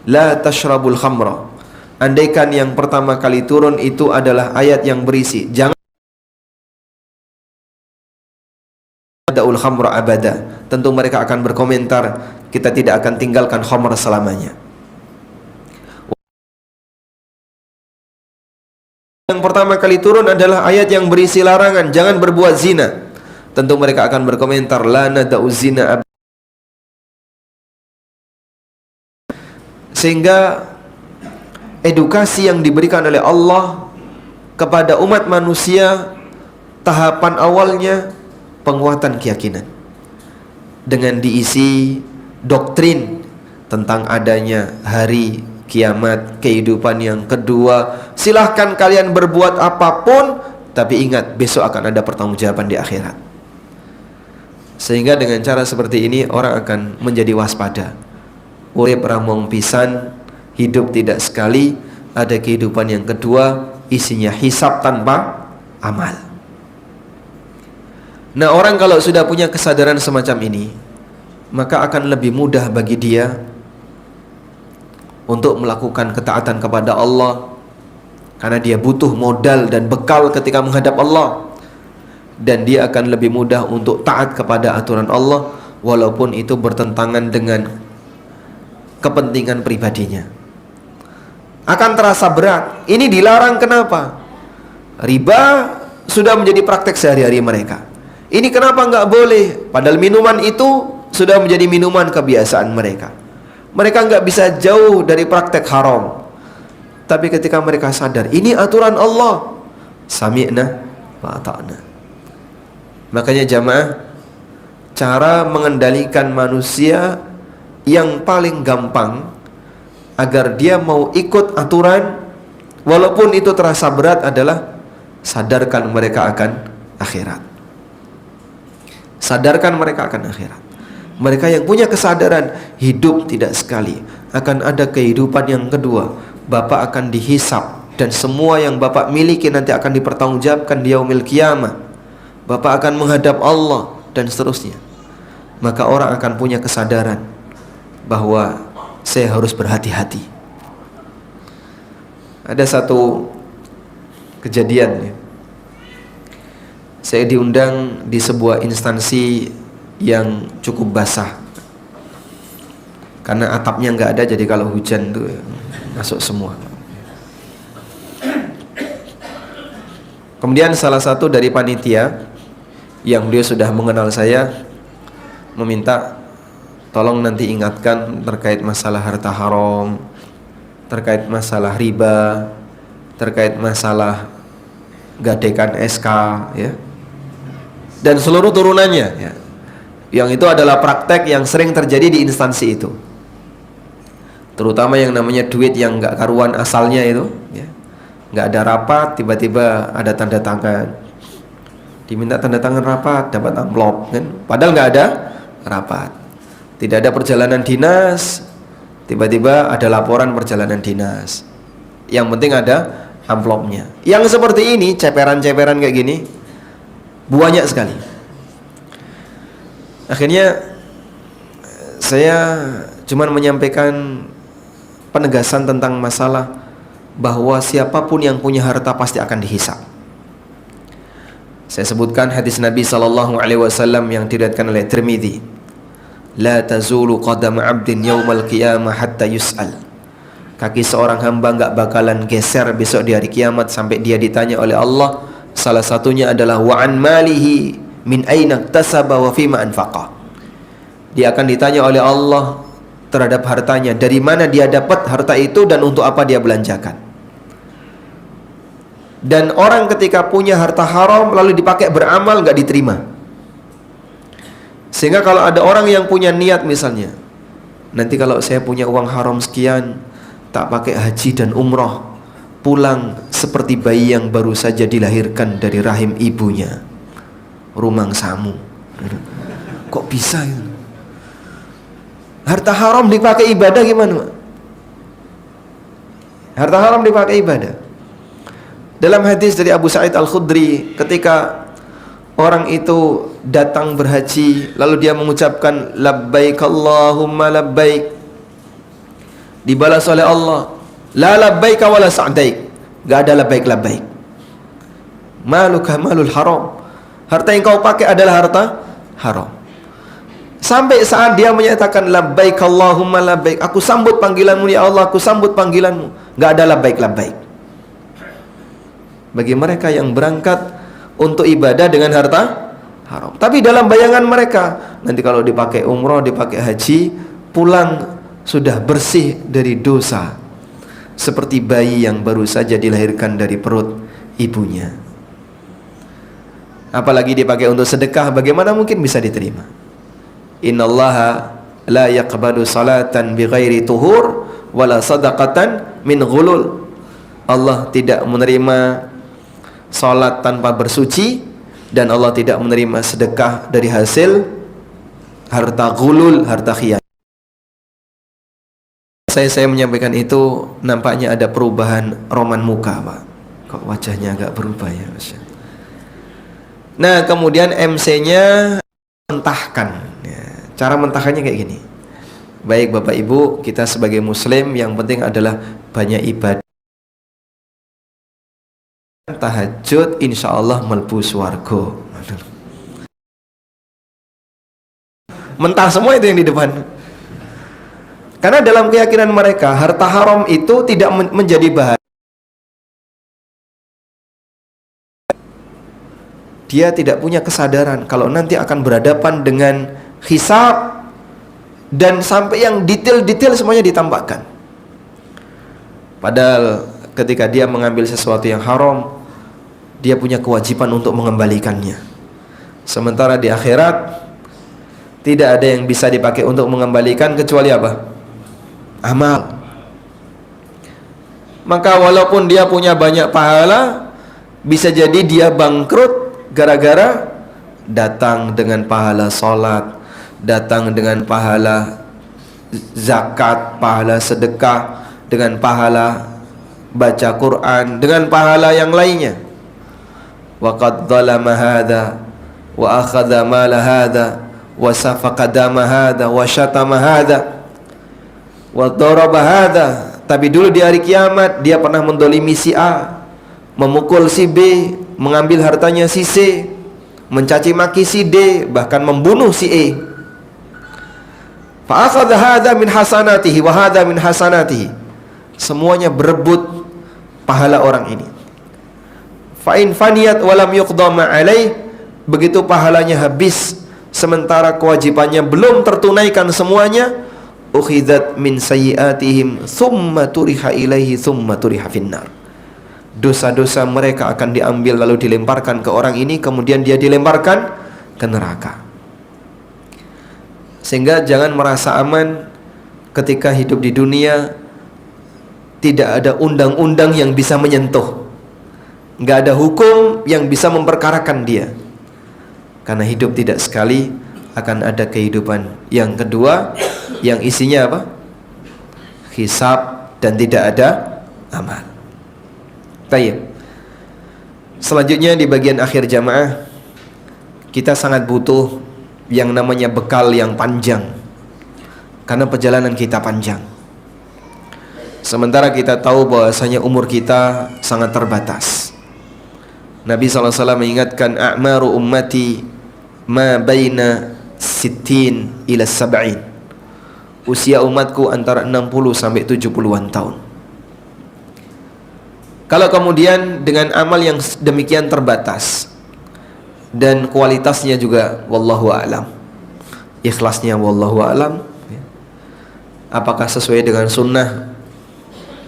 Speaker 1: la tashrabul khamra. Andaikan yang pertama kali turun itu adalah ayat yang berisi jangan daul khamra abada, tentu mereka akan berkomentar, kita tidak akan tinggalkan khamr selamanya. Yang pertama kali turun adalah ayat yang berisi larangan jangan berbuat zina, tentu mereka akan berkomentar, la nada'u zina abada. Sehingga edukasi yang diberikan oleh Allah kepada umat manusia, tahapan awalnya penguatan keyakinan dengan diisi doktrin tentang adanya hari kiamat, kehidupan yang kedua. Silahkan kalian berbuat apapun, tapi ingat besok akan ada pertanggungjawaban di akhirat. Sehingga dengan cara seperti ini orang akan menjadi waspada. Urip ramong pisan, hidup tidak sekali, ada kehidupan yang kedua, isinya hisab tanpa amal. Nah, orang kalau sudah punya kesadaran semacam ini, maka akan lebih mudah bagi dia untuk melakukan ketaatan kepada Allah, karena dia butuh modal dan bekal ketika menghadap Allah. Dan dia akan lebih mudah untuk taat kepada aturan Allah, walaupun itu bertentangan dengan kepentingan pribadinya. Akan terasa berat. Ini dilarang kenapa? Riba sudah menjadi praktek sehari-hari mereka. Ini kenapa nggak boleh? Padahal minuman itu sudah menjadi minuman kebiasaan mereka. Mereka nggak bisa jauh dari praktek haram. Tapi ketika mereka sadar ini aturan Allah, sami'na wa ata'na. Makanya jamaah, cara mengendalikan manusia yang paling gampang agar dia mau ikut aturan walaupun itu terasa berat adalah sadarkan mereka akan akhirat. Sadarkan mereka akan akhirat. Mereka yang punya kesadaran hidup tidak sekali, akan ada kehidupan yang kedua. Bapak akan dihisap dan semua yang Bapak miliki nanti akan dipertanggungjawabkan di yaumil qiyamah. Bapak akan menghadap Allah dan seterusnya. Maka orang akan punya kesadaran bahwa saya harus berhati-hati. Ada satu kejadian ya. Saya diundang di sebuah instansi yang cukup basah, karena atapnya nggak ada, jadi kalau hujan tuh masuk semua. Kemudian salah satu dari panitia yang beliau sudah mengenal saya meminta tolong nanti ingatkan terkait masalah harta haram, terkait masalah riba, terkait masalah gadekan SK ya, dan seluruh turunannya ya. Yang itu adalah praktek yang sering terjadi di instansi itu, terutama yang namanya duit yang nggak karuan asalnya itu ya. Nggak ada rapat, tiba-tiba ada tanda tangan, diminta tanda tangan rapat, dapat amplop kan, padahal nggak ada rapat. Tidak ada perjalanan dinas, tiba-tiba ada laporan perjalanan dinas, yang penting ada amplopnya. Yang seperti ini, ceperan-ceperan kayak gini banyak sekali. Akhirnya saya cuma menyampaikan penegasan tentang masalah bahwa siapapun yang punya harta pasti akan dihisab. Saya sebutkan hadis Nabi SAW yang diriwayatkan oleh Tirmidzi. La tazulu qadam 'abdin yaumal qiyamah hatta yus'al. Kaki seorang hamba enggak bakalan geser besok di hari kiamat sampai dia ditanya oleh Allah. Salah satunya adalah wa an malihi min aina iktasaba wa fima anfaqa. Dia akan ditanya oleh Allah terhadap hartanya, dari mana dia dapat harta itu dan untuk apa dia belanjakan. Dan orang ketika punya harta haram lalu dipakai beramal nggak diterima. Sehingga kalau ada orang yang punya niat misalnya, nanti kalau saya punya uang haram sekian, tak pakai haji dan umroh, pulang seperti bayi yang baru saja dilahirkan dari rahim ibunya, rumang samu. Kok bisa itu? Harta haram dipakai ibadah gimana? Harta haram dipakai ibadah. Dalam hadis dari Abu Sa'id Al-Khudri, ketika orang itu datang berhaji lalu dia mengucapkan labbaik Allahumma labbaik, dibalas oleh Allah, la labbaik wa la sa'daik, gak ada labbaik labbaik. Maluka malul haram, harta yang kau pakai adalah harta haram. Sampai saat dia menyatakan labbaik Allahumma labbaik, aku sambut panggilanmu ya Allah, aku sambut panggilanmu, gak ada labbaik labbaik. Bagi mereka yang berangkat untuk ibadah dengan harta haram. Tapi dalam bayangan mereka, nanti kalau dipakai umroh, dipakai haji, pulang sudah bersih dari dosa, seperti bayi yang baru saja dilahirkan dari perut ibunya. Apalagi dipakai untuk sedekah, bagaimana mungkin bisa diterima? Innallaha la yaqbalu salatan bighairi tuhur wala sadaqatan min ghulul. Allah tidak menerima salat tanpa bersuci, dan Allah tidak menerima sedekah dari hasil harta ghulul, harta khianat. Saya menyampaikan itu, nampaknya ada perubahan roman muka, Pak. Kok wajahnya agak berubah ya, Mas? Nah, kemudian MC-nya mentahkan. Ya, cara mentahkannya kayak gini. Baik Bapak Ibu, kita sebagai muslim yang penting adalah banyak ibadah. Tahajud insya Allah melbu swarga. Mentah semua itu yang di depan. Karena dalam keyakinan mereka, harta haram itu tidak menjadi bahan. Dia tidak punya kesadaran kalau nanti akan berhadapan dengan hisab, dan sampai yang detail-detail semuanya ditambahkan. Padahal ketika dia mengambil sesuatu yang haram, dia punya kewajiban untuk mengembalikannya. Sementara di akhirat tidak ada yang bisa dipakai untuk mengembalikan kecuali apa? Amal. Maka walaupun dia punya banyak pahala, bisa jadi dia bangkrut gara-gara datang dengan pahala sholat, datang dengan pahala zakat, pahala sedekah, dengan pahala baca Quran, dengan pahala yang lainnya. Wa qad zalama hadza wa akhadha mala hadza wa safaqa dama hadza wa syatama hadza wa daraba hadza. Tapi dulu di hari kiamat dia pernah mendolimi si A, memukul si B, mengambil hartanya si C, mencaci maki si D, bahkan membunuh si E. Fa akhadha hadza min hasanatihi wa hadza min hasanatihi. Semuanya berebut pahala orang ini. Fa in faniyat walam yuqda ma alaih, begitu pahalanya habis sementara kewajibannya belum tertunaikan semuanya, ukhidat min sayyiatihim thumma turiha ilaihi thumma turiha finnar. Dosa-dosa mereka akan diambil lalu dilemparkan ke orang ini, kemudian dia dilemparkan ke neraka. Sehingga jangan merasa aman ketika hidup di dunia. Tidak ada undang-undang yang bisa menyentuh, nggak ada hukum yang bisa memperkarakan dia. Karena hidup tidak sekali, akan ada kehidupan yang kedua, yang isinya apa? Hisab, dan tidak ada amal. Baik. Selanjutnya di bagian akhir jamaah, kita sangat butuh yang namanya bekal yang panjang, karena perjalanan kita panjang. sementara kita tahu bahwasanya umur kita sangat terbatas. Nabi SAW mengingatkan, a'maru ummati ma baina sittin ila sab'in. Usia umatku antara 60 sampai 70-an tahun. Kalau kemudian dengan amal yang demikian terbatas dan kualitasnya juga wallahu a'lam, ikhlasnya wallahu a'lam, apakah sesuai dengan sunnah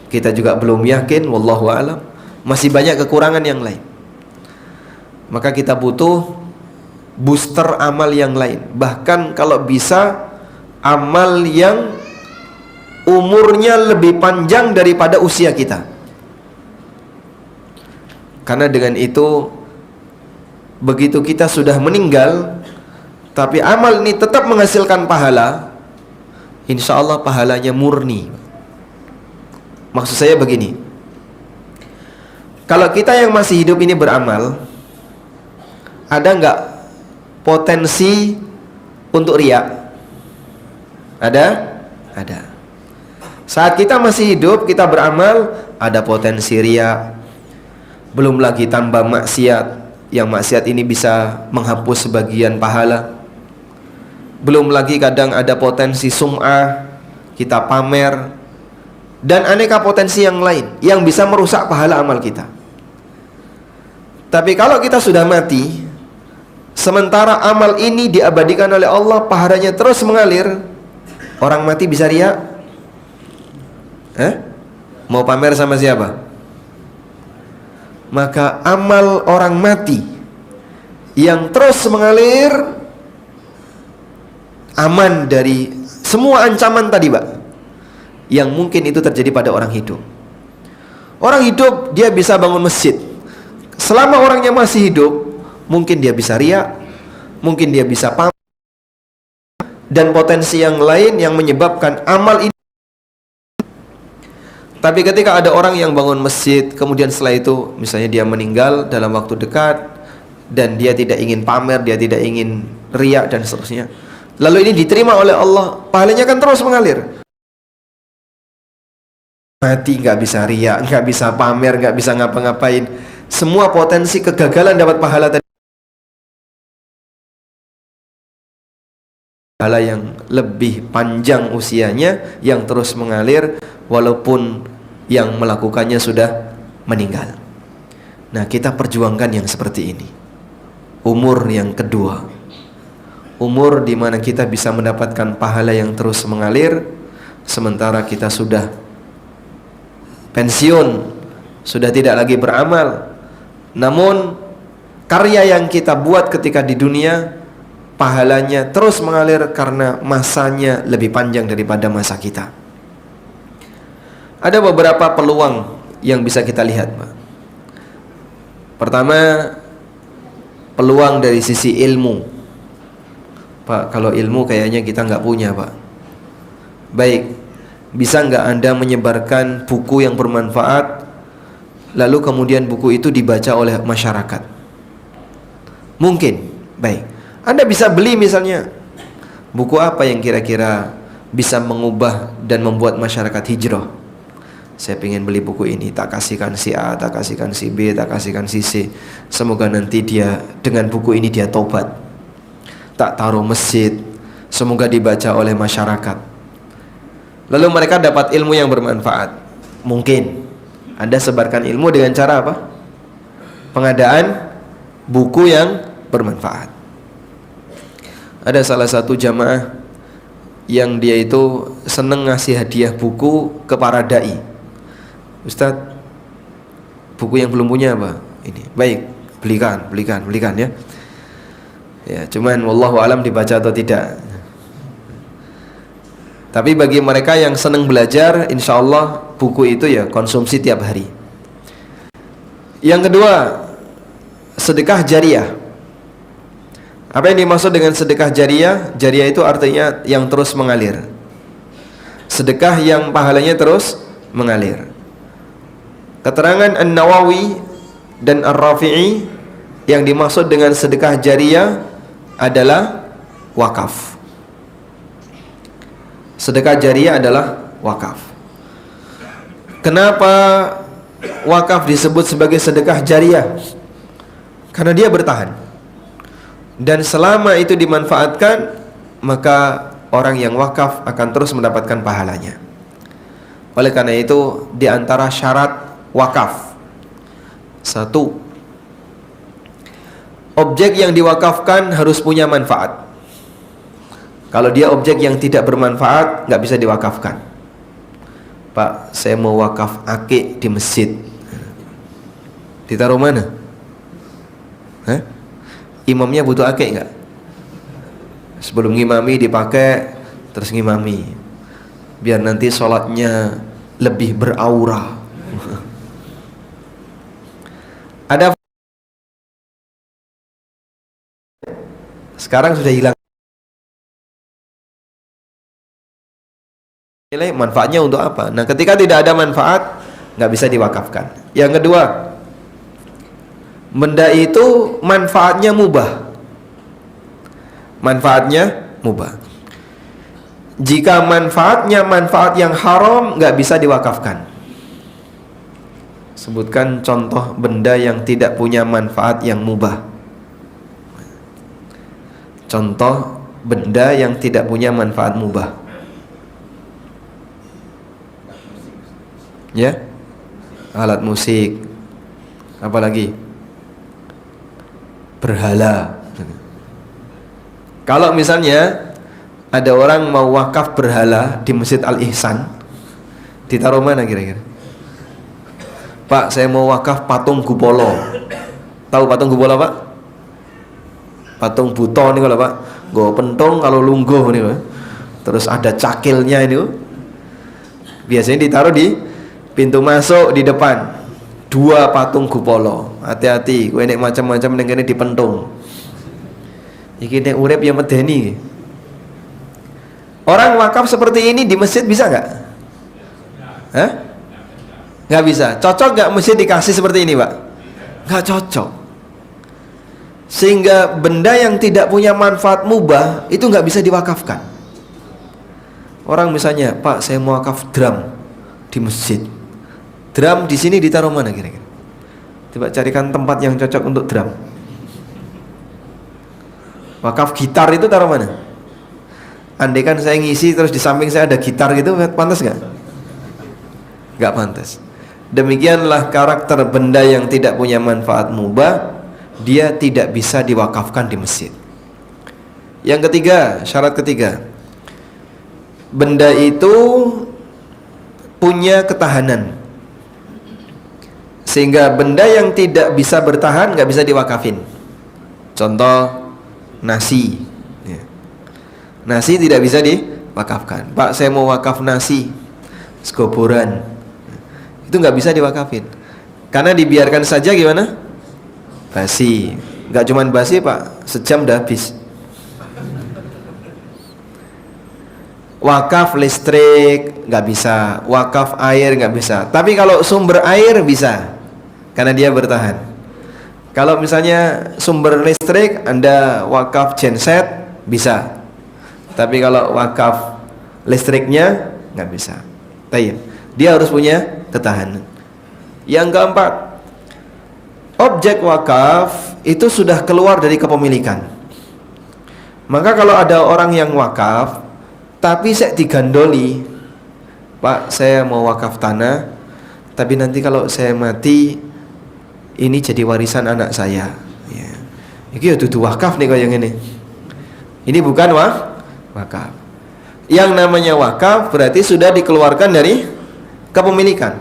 Speaker 1: kita juga belum yakin, wallahu a'lam, masih banyak kekurangan yang lain. Maka kita butuh booster amal yang lain. Bahkan kalau bisa amal yang umurnya lebih panjang daripada usia kita. Karena dengan itu, begitu kita sudah meninggal tapi amal ini tetap menghasilkan pahala, insya Allah pahalanya murni. Maksud saya begini, kalau kita yang masih hidup ini beramal, ada nggak potensi untuk riya? Ada? Ada. Saat kita masih hidup, kita beramal, ada potensi riya. Belum lagi tambah maksiat, yang maksiat ini bisa menghapus sebagian pahala. Belum lagi kadang ada potensi sum'ah, kita pamer, dan aneka potensi yang lain yang bisa merusak pahala amal kita. Tapi kalau kita sudah mati, sementara amal ini diabadikan oleh Allah, pahalanya terus mengalir, orang mati bisa riya? Mau pamer sama siapa? Maka amal orang mati yang terus mengalir aman dari semua ancaman tadi, Pak, yang mungkin itu terjadi pada orang hidup. Orang hidup dia bisa bangun masjid. Selama orangnya masih hidup, mungkin dia bisa riya, mungkin dia bisa pamer, dan potensi yang lain yang menyebabkan amal ini. Tapi ketika ada orang yang bangun masjid, kemudian setelah itu misalnya dia meninggal dalam waktu dekat, dan dia tidak ingin pamer, dia tidak ingin riya dan seterusnya, lalu ini diterima oleh Allah, pahalanya kan terus mengalir. Mati nggak bisa riya, nggak bisa pamer, nggak bisa ngapa-ngapain, semua potensi kegagalan dapat pahala tadi. Pahala yang lebih panjang usianya, yang terus mengalir walaupun yang melakukannya sudah meninggal. Nah, kita perjuangkan yang seperti ini. Umur yang kedua, umur di mana kita bisa mendapatkan pahala yang terus mengalir, sementara kita sudah pensiun, sudah tidak lagi beramal, namun karya yang kita buat ketika di dunia, pahalanya terus mengalir karena masanya lebih panjang daripada masa kita. Ada beberapa peluang yang bisa kita lihat, Pak. Pertama, peluang dari sisi ilmu. Pak, kalau ilmu kayaknya kita nggak punya, Pak. Baik, bisa nggak Anda menyebarkan buku yang bermanfaat, lalu kemudian buku itu dibaca oleh masyarakat? Mungkin. Baik, Anda bisa beli misalnya buku apa yang kira-kira bisa mengubah dan membuat masyarakat hijrah. Saya ingin beli buku ini, tak kasihkan si A, tak kasihkan si B, tak kasihkan si C. Semoga nanti dia, dengan buku ini dia tobat. Tak taruh masjid, semoga dibaca oleh masyarakat. Lalu mereka dapat ilmu yang bermanfaat. Mungkin Anda sebarkan ilmu dengan cara apa? Pengadaan buku yang bermanfaat. Ada salah satu jamaah yang dia itu seneng ngasih hadiah buku ke para dai. Ustadz, buku yang belum punya apa? Ini. Baik, belikan ya. Ya, cuman wallahu alam dibaca atau tidak. Tapi bagi mereka yang senang belajar, insya Allah buku itu ya konsumsi tiap hari. Yang kedua, sedekah jariyah. Apa yang dimaksud dengan sedekah jariyah? Jariyah itu artinya yang terus mengalir. Sedekah yang pahalanya terus mengalir. Keterangan An-Nawawi dan Ar-Rafi'i, yang dimaksud dengan sedekah jariyah adalah wakaf. Sedekah jariyah adalah wakaf. Kenapa wakaf disebut sebagai sedekah jariah? Karena dia bertahan, dan selama itu dimanfaatkan, maka orang yang wakaf akan terus mendapatkan pahalanya. Oleh karena itu, di antara syarat wakaf, satu, objek yang diwakafkan harus punya manfaat. Kalau dia objek yang tidak bermanfaat, nggak bisa diwakafkan. Pak, saya mau wakaf akik di masjid. Ditaruh mana? Hah? Imamnya butuh akik nggak? Sebelum ngimami dipakai, terus ngimami, biar nanti sholatnya lebih beraura. Ada sekarang sudah hilang. Nilai manfaatnya untuk apa? Nah, ketika tidak ada manfaat, nggak bisa diwakafkan. Yang kedua, benda itu manfaatnya mubah. Manfaatnya mubah. Jika manfaatnya manfaat yang haram, nggak bisa diwakafkan. Sebutkan contoh benda yang tidak punya manfaat yang mubah. Contoh benda yang tidak punya manfaat mubah. Ya, alat musik, apalagi berhala. Kalau misalnya ada orang mau wakaf berhala di Masjid Al-Ihsan, ditaruh mana kira-kira? Pak, saya mau wakaf patung Gupolo. Tahu patung Gupolo, Pak? Patung buto nih kalau Pak, gue pentung kalau lungguh nih Pak. Terus ada cakilnya ini, biasanya ditaruh di pintu masuk di depan, dua patung Gupolo. Hati-hati, gue nek macam-macam ning dipentung. Iki nek urip yang medeni. Orang wakaf seperti ini di masjid bisa nggak? Hah? Nggak bisa. Cocok nggak masjid dikasih seperti ini, Pak? Nggak cocok. Sehingga benda yang tidak punya manfaat mubah itu nggak bisa diwakafkan. Orang misalnya, Pak, saya mau wakaf drum di masjid. Drum di sini ditaruh mana kira-kira? Coba carikan tempat yang cocok untuk drum. Wakaf gitar itu taruh mana? Andai kan saya ngisi terus di samping saya ada gitar gitu, pantas nggak? Nggak pantas. Demikianlah karakter benda yang tidak punya manfaat mubah, dia tidak bisa diwakafkan di masjid. Yang ketiga, syarat ketiga, benda itu punya ketahanan. Sehingga benda yang tidak bisa bertahan nggak bisa diwakafin. Contoh nasi, ya. Nasi tidak bisa diwakafkan. Pak, saya mau wakaf nasi segoboran, itu nggak bisa diwakafin karena dibiarkan saja gimana? Basi. Nggak cuman basi, Pak, sejam udah habis. Wakaf listrik nggak bisa, wakaf air nggak bisa. Tapi kalau sumber air bisa, karena dia bertahan. Kalau misalnya sumber listrik Anda wakaf genset bisa, tapi kalau wakaf listriknya nggak bisa. Tayyib. Dia harus punya ketahanan. Yang keempat, objek wakaf itu sudah keluar dari kepemilikan. Maka kalau ada orang yang wakaf tapi saya digandoli, Pak, saya mau wakaf tanah, tapi nanti kalau saya mati ini jadi warisan anak saya, ya. Ini ya dudu wakaf nih kok yang ini. Ini bukan wakaf. Yang namanya wakaf berarti sudah dikeluarkan dari kepemilikan,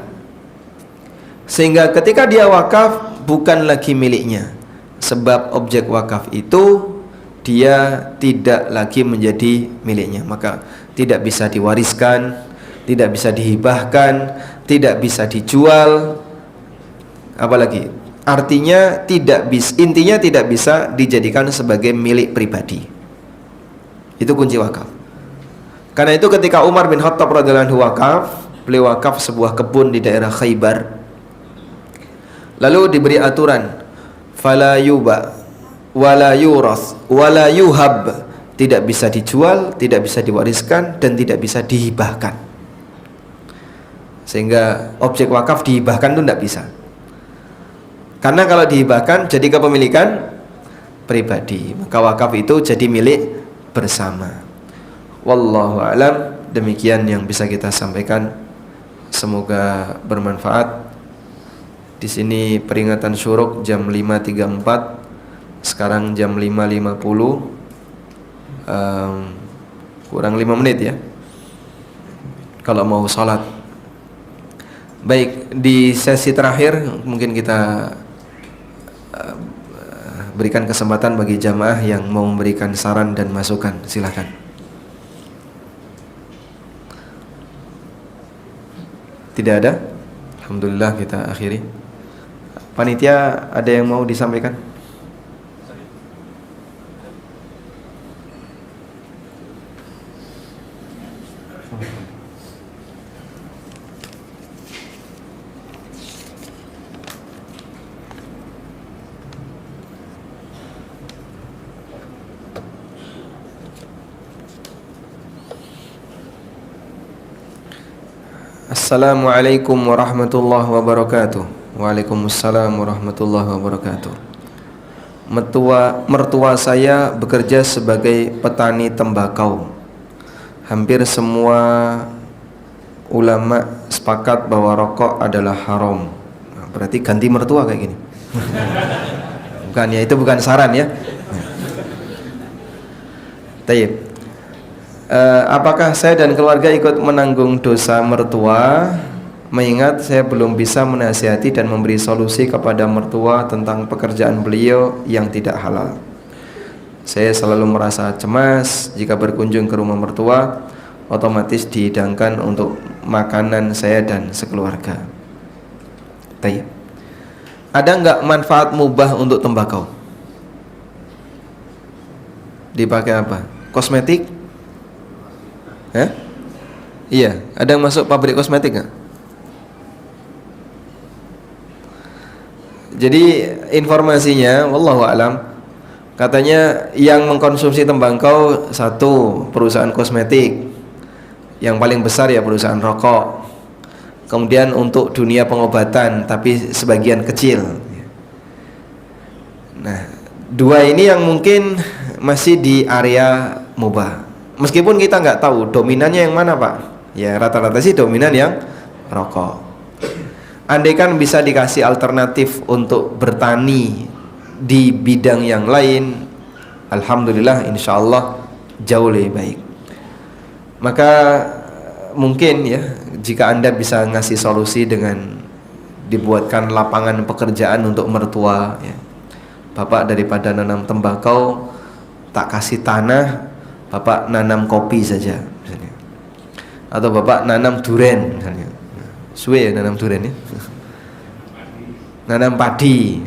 Speaker 1: sehingga ketika dia wakaf bukan lagi miliknya. Sebab objek wakaf itu dia tidak lagi menjadi miliknya, maka tidak bisa diwariskan, tidak bisa dihibahkan, tidak bisa dijual, apalagi artinya intinya tidak bisa dijadikan sebagai milik pribadi. Itu kunci wakaf. Karena itu ketika Umar bin Khattab radhiyallahu anhu wakaf, beliau wakaf sebuah kebun di daerah Khaybar. Lalu diberi aturan, fala yuba wala yuras wala yuhab, tidak bisa dijual, tidak bisa diwariskan, dan tidak bisa dihibahkan. Sehingga objek wakaf dihibahkan itu tidak bisa. Karena kalau dihibahkan jadi kepemilikan pribadi, maka wakaf itu jadi milik bersama. Wallahu a'lam. Demikian yang bisa kita sampaikan. Semoga bermanfaat. Di sini peringatan syuruk jam 5.34. Sekarang jam 5.50. Kurang 5 menit ya. Kalau mau sholat. Baik, di sesi terakhir mungkin kita berikan kesempatan bagi jamaah yang mau memberikan saran dan masukan. Silakan. Tidak ada? Alhamdulillah, kita akhiri. Panitia ada yang mau disampaikan? Assalamualaikum warahmatullahi wabarakatuh. Waalaikumsalam warahmatullahi wabarakatuh. Mertua saya bekerja sebagai petani tembakau. Hampir semua ulama sepakat bahwa rokok adalah haram. Nah, berarti ganti mertua kayak gini. Bukan ya, itu bukan saran ya. Tayyib. Apakah saya dan keluarga ikut menanggung dosa mertua, mengingat saya belum bisa menasihati dan memberi solusi kepada mertua tentang pekerjaan beliau yang tidak halal. Saya selalu merasa cemas jika berkunjung ke rumah mertua, otomatis dihidangkan untuk makanan saya dan sekeluarga. Tayyib. Ada nggak manfaat mubah untuk tembakau? Dipakai apa? Kosmetik? Iya, ada yang masuk pabrik kosmetik nggak? Jadi informasinya, wallahu alam, katanya yang mengkonsumsi tembakau satu perusahaan kosmetik, yang paling besar ya perusahaan rokok. Kemudian untuk dunia pengobatan, tapi sebagian kecil. Nah, dua ini yang mungkin masih di area mubah. Meskipun kita nggak tahu dominannya yang mana Pak. Ya rata-rata sih dominan yang rokok. Andaikan bisa dikasih alternatif untuk bertani di bidang yang lain, alhamdulillah insyaallah jauh lebih baik. Maka mungkin ya jika Anda bisa ngasih solusi dengan dibuatkan lapangan pekerjaan untuk mertua ya. Bapak daripada nanam tembakau, tak kasih tanah, Bapak nanam kopi saja misalnya. Atau Bapak nanam duren misalnya. Suwe ya nanam duren ya. Nanam padi.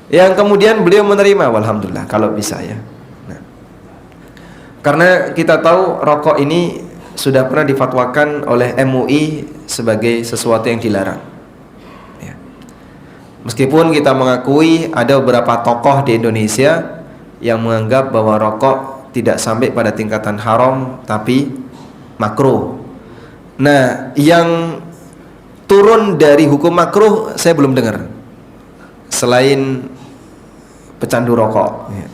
Speaker 1: Yang kemudian beliau menerima, alhamdulillah kalau bisa ya. Nah, karena kita tahu rokok ini sudah pernah difatwakan oleh MUI sebagai sesuatu yang dilarang ya. Meskipun kita mengakui ada beberapa tokoh di Indonesia yang menganggap bahwa rokok tidak sampai pada tingkatan haram tapi makruh. Nah, yang turun dari hukum makruh saya belum dengar selain pecandu rokok ya.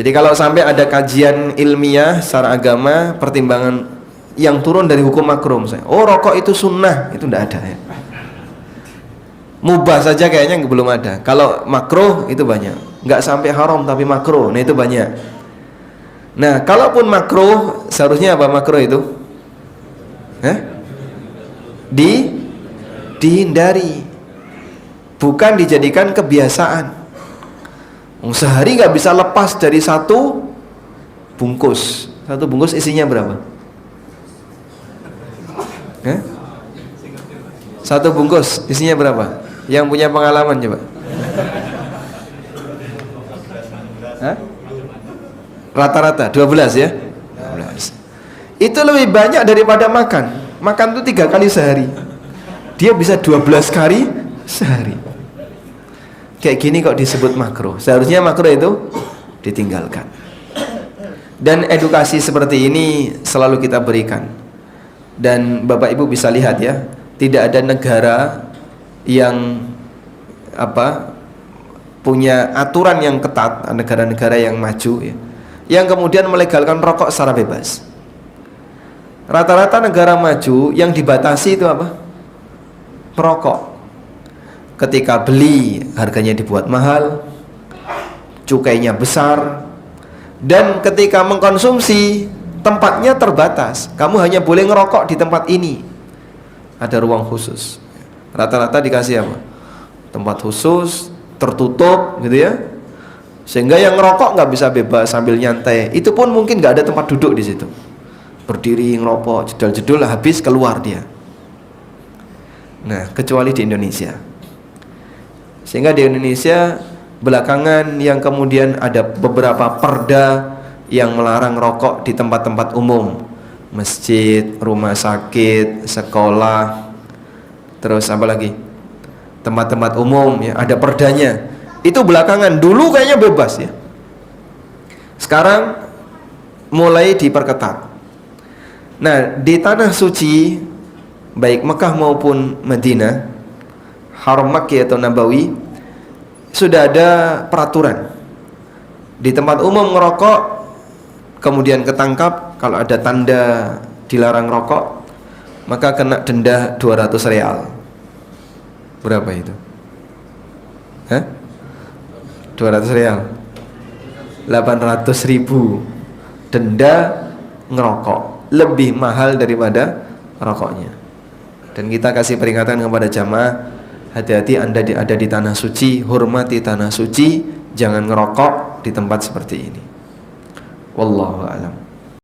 Speaker 1: Jadi kalau sampai ada kajian ilmiah secara agama, pertimbangan yang turun dari hukum makruh misalnya, oh rokok itu sunnah, itu tidak ada ya. Mubah saja kayaknya belum ada. Kalau makruh itu banyak, nggak sampai haram tapi makruh, nah itu banyak. Nah, kalaupun makruh, seharusnya apa makruh itu? Dihindari, bukan dijadikan kebiasaan. Sehari nggak bisa lepas dari satu bungkus. Satu bungkus isinya berapa? Satu bungkus isinya berapa? Yang punya pengalaman coba. Rata-rata 12 ya. 12. Itu lebih banyak daripada makan. Makan itu 3 kali sehari. Dia bisa 12 kali sehari. Kayak gini kok disebut makruh. Seharusnya makruh itu ditinggalkan. Dan edukasi seperti ini selalu kita berikan. Dan Bapak Ibu bisa lihat ya, tidak ada negara yang punya aturan yang ketat, negara-negara yang maju ya, yang kemudian melegalkan rokok secara bebas. Rata-rata negara maju yang dibatasi itu apa? Perokok. Ketika beli harganya dibuat mahal, cukainya besar, dan ketika mengkonsumsi tempatnya terbatas. Kamu hanya boleh ngerokok di tempat ini, ada ruang khusus. Rata-rata dikasih apa? Tempat khusus, tertutup gitu ya, sehingga yang ngerokok nggak bisa bebas sambil nyantai. Itu pun mungkin nggak ada tempat duduk di situ, berdiri ngerokok jedul-jedul lah, habis keluar dia. Nah, kecuali di Indonesia. Sehingga di Indonesia belakangan yang kemudian ada beberapa perda yang melarang rokok di tempat-tempat umum, masjid, rumah sakit, sekolah, terus apa lagi, tempat-tempat umum ya, ada perdanya. Itu belakangan, dulu kayaknya bebas ya, sekarang mulai diperketat. Nah, di tanah suci baik Mekah maupun Madinah, Haram Makki atau Nabawi, sudah ada peraturan. Di tempat umum ngerokok kemudian ketangkap, kalau ada tanda dilarang rokok, maka kena denda 200 real. Berapa itu? 200 real, 800 ribu denda ngerokok, lebih mahal daripada rokoknya. Dan kita kasih peringatan kepada jamaah, hati-hati Anda ada di tanah suci, hormati tanah suci, jangan ngerokok di tempat seperti ini. Wallahu a'lam.